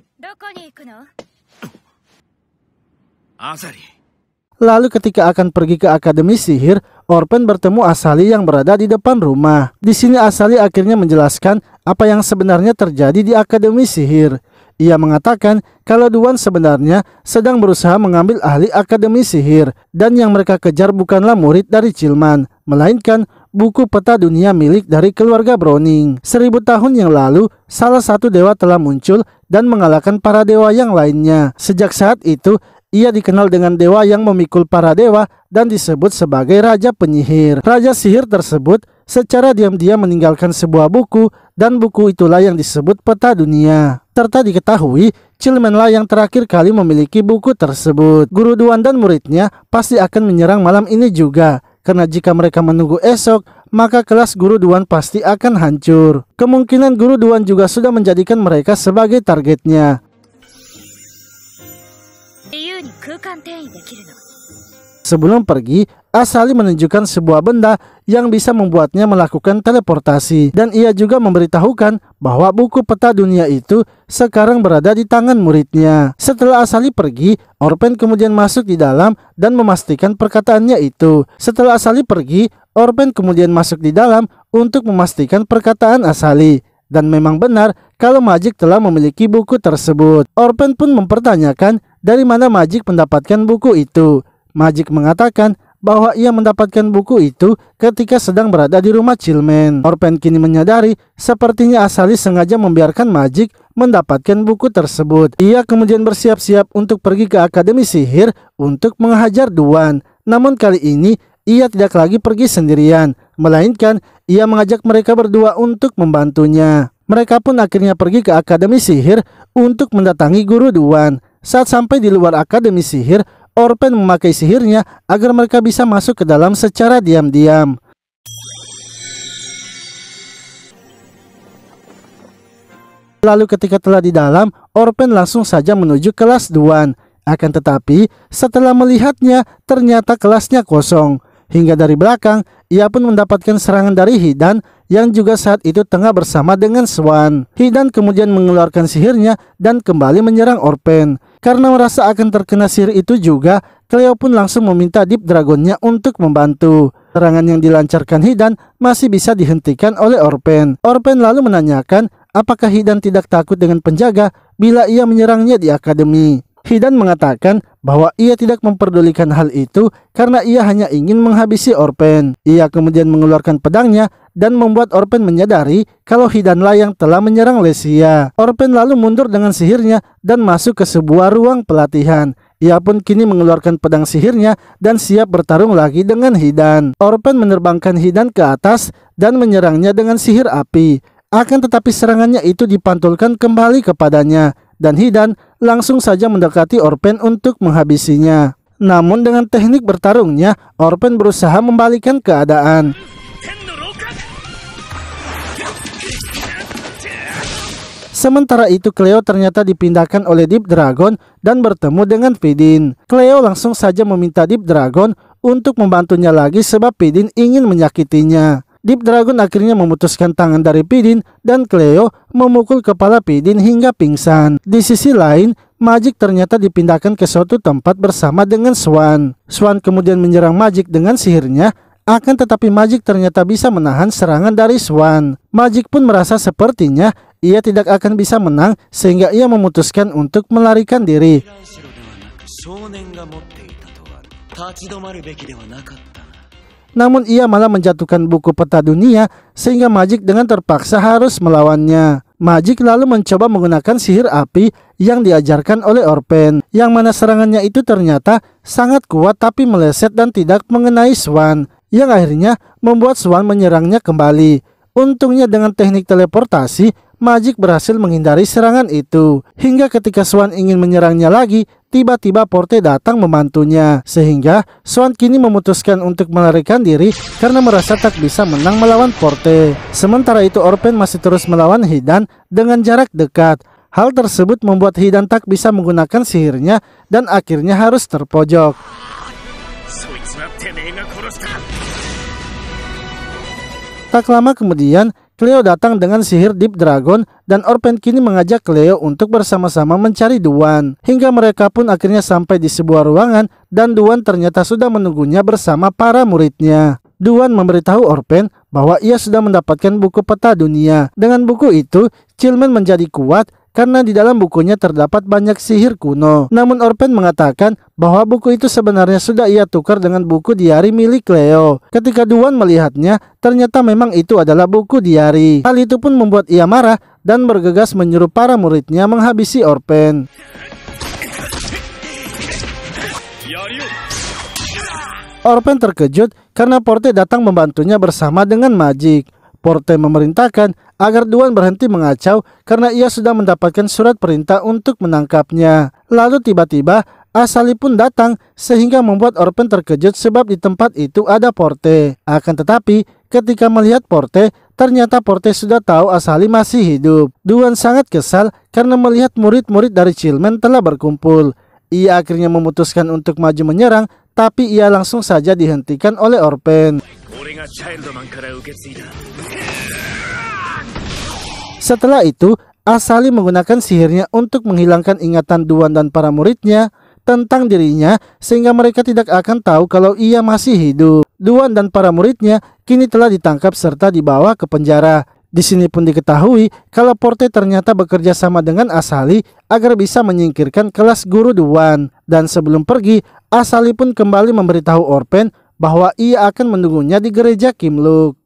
Lalu ketika akan pergi ke Akademi Sihir, Orpen bertemu Asali yang berada di depan rumah. Di sini Asali akhirnya menjelaskan apa yang sebenarnya terjadi di Akademi Sihir. Ia mengatakan kalau Duan sebenarnya sedang berusaha mengambil ahli Akademi Sihir dan yang mereka kejar bukanlah murid dari Chillman, melainkan buku peta dunia milik dari keluarga Browning. 1000 tahun yang lalu, salah satu dewa telah muncul dan mengalahkan para dewa yang lainnya. Sejak saat itu, ia dikenal dengan dewa yang memikul para dewa dan disebut sebagai Raja Penyihir. Raja Sihir tersebut secara diam-diam meninggalkan sebuah buku dan buku itulah yang disebut peta dunia. Serta diketahui Chillman lah yang terakhir kali memiliki buku tersebut. Guru Duan dan muridnya pasti akan menyerang malam ini juga, karena jika mereka menunggu esok, maka kelas Guru Duan pasti akan hancur. Kemungkinan Guru Duan juga sudah menjadikan mereka sebagai targetnya. Sebelum pergi, Asali menunjukkan sebuah benda yang bisa membuatnya melakukan teleportasi, dan ia juga memberitahukan bahwa buku peta dunia itu sekarang berada di tangan muridnya. Setelah Asali pergi, Orpen kemudian masuk di dalam dan memastikan perkataannya itu. Setelah Asali pergi, Orpen kemudian masuk di dalam untuk memastikan perkataan Asali. Dan memang benar kalau Magik telah memiliki buku tersebut. Orpen pun mempertanyakan dari mana Magik mendapatkan buku itu. Magik mengatakan bahwa ia mendapatkan buku itu ketika sedang berada di rumah Chillman. Orpen kini menyadari sepertinya Asali sengaja membiarkan Magik mendapatkan buku tersebut. Ia kemudian bersiap-siap untuk pergi ke Akademi Sihir untuk menghajar Duan. Namun kali ini ia tidak lagi pergi sendirian, melainkan ia mengajak mereka berdua untuk membantunya. Mereka pun akhirnya pergi ke Akademi Sihir untuk mendatangi Guru Duan. Saat sampai di luar Akademi Sihir, Orpen memakai sihirnya agar mereka bisa masuk ke dalam secara diam-diam. Lalu ketika telah di dalam, Orpen langsung saja menuju kelas Duan. Akan tetapi setelah melihatnya, ternyata kelasnya kosong. Hingga dari belakang, ia pun mendapatkan serangan dari Hidan yang juga saat itu tengah bersama dengan Swan. Hidan kemudian mengeluarkan sihirnya dan kembali menyerang Orpen. Karena merasa akan terkena sihir itu juga, Cleo pun langsung meminta Deep Dragonnya untuk membantu. Serangan yang dilancarkan Hidan masih bisa dihentikan oleh Orpen. Orpen lalu menanyakan apakah Hidan tidak takut dengan penjaga bila ia menyerangnya di akademi. Hidan mengatakan bahwa ia tidak memperdulikan hal itu karena ia hanya ingin menghabisi Orpen. Ia kemudian mengeluarkan pedangnya dan membuat Orpen menyadari kalau Hidanlah yang telah menyerang Lesia. Orpen lalu mundur dengan sihirnya dan masuk ke sebuah ruang pelatihan. Ia pun kini mengeluarkan pedang sihirnya dan siap bertarung lagi dengan Hidan. Orpen menerbangkan Hidan ke atas dan menyerangnya dengan sihir api. Akan tetapi serangannya itu dipantulkan kembali kepadanya. Dan Hidan langsung saja mendekati Orpen untuk menghabisinya. Namun dengan teknik bertarungnya, Orpen berusaha membalikkan keadaan. Sementara itu Cleo ternyata dipindahkan oleh Deep Dragon dan bertemu dengan Vidin. Cleo langsung saja meminta Deep Dragon untuk membantunya lagi sebab Vidin ingin menyakitinya. Deep Dragon akhirnya memutuskan tangan dari Vidin dan Cleo memukul kepala Vidin hingga pingsan. Di sisi lain, Magik ternyata dipindahkan ke suatu tempat bersama dengan Swan. Swan kemudian menyerang Magik dengan sihirnya, akan tetapi Magik ternyata bisa menahan serangan dari Swan. Magik pun merasa sepertinya ia tidak akan bisa menang sehingga ia memutuskan untuk melarikan diri. Namun ia malah menjatuhkan buku peta dunia sehingga Magik dengan terpaksa harus melawannya. Magik lalu mencoba menggunakan sihir api yang diajarkan oleh Orpen, yang mana serangannya itu ternyata sangat kuat tapi meleset dan tidak mengenai Swan, yang akhirnya membuat Swan menyerangnya kembali. Untungnya dengan teknik teleportasi, Magik berhasil menghindari serangan itu. Hingga ketika Swan ingin menyerangnya lagi, tiba-tiba Porte datang membantunya. Sehingga Swan kini memutuskan untuk melarikan diri karena merasa tak bisa menang melawan Porte. Sementara itu Orpen masih terus melawan Hidan dengan jarak dekat. Hal tersebut membuat Hidan tak bisa menggunakan sihirnya dan akhirnya harus terpojok. Tak lama kemudian, Cleo datang dengan sihir Deep Dragon dan Orpen kini mengajak Cleo untuk bersama-sama mencari Duan. Hingga mereka pun akhirnya sampai di sebuah ruangan dan Duan ternyata sudah menunggunya bersama para muridnya. Duan memberitahu Orpen bahwa ia sudah mendapatkan buku peta dunia. Dengan buku itu, Chillman menjadi kuat karena di dalam bukunya terdapat banyak sihir kuno. Namun Orpen mengatakan bahwa buku itu sebenarnya sudah ia tukar dengan buku diari milik Cleo. Ketika Duan melihatnya, ternyata memang itu adalah buku diari. Hal itu pun membuat ia marah dan bergegas menyuruh para muridnya menghabisi Orpen. Orpen terkejut karena Porte datang membantunya bersama dengan Magik. Porte memerintahkan agar Duan berhenti mengacau karena ia sudah mendapatkan surat perintah untuk menangkapnya. Lalu tiba-tiba Asali pun datang sehingga membuat Orpen terkejut sebab di tempat itu ada Porte. Akan tetapi ketika melihat Porte, ternyata Porte sudah tahu Asali masih hidup. Duan sangat kesal karena melihat murid-murid dari Chillman telah berkumpul. Ia akhirnya memutuskan untuk maju menyerang, tapi ia langsung saja dihentikan oleh Orpen. Setelah itu, Asali menggunakan sihirnya untuk menghilangkan ingatan Duan dan para muridnya tentang dirinya sehingga mereka tidak akan tahu kalau ia masih hidup. Duan dan para muridnya kini telah ditangkap serta dibawa ke penjara. Di sini pun diketahui kalau Porte ternyata bekerja sama dengan Asali agar bisa menyingkirkan kelas guru Duan. Dan sebelum pergi, Asali pun kembali memberitahu Orpen bahwa ia akan menunggunya di gereja Kimluk.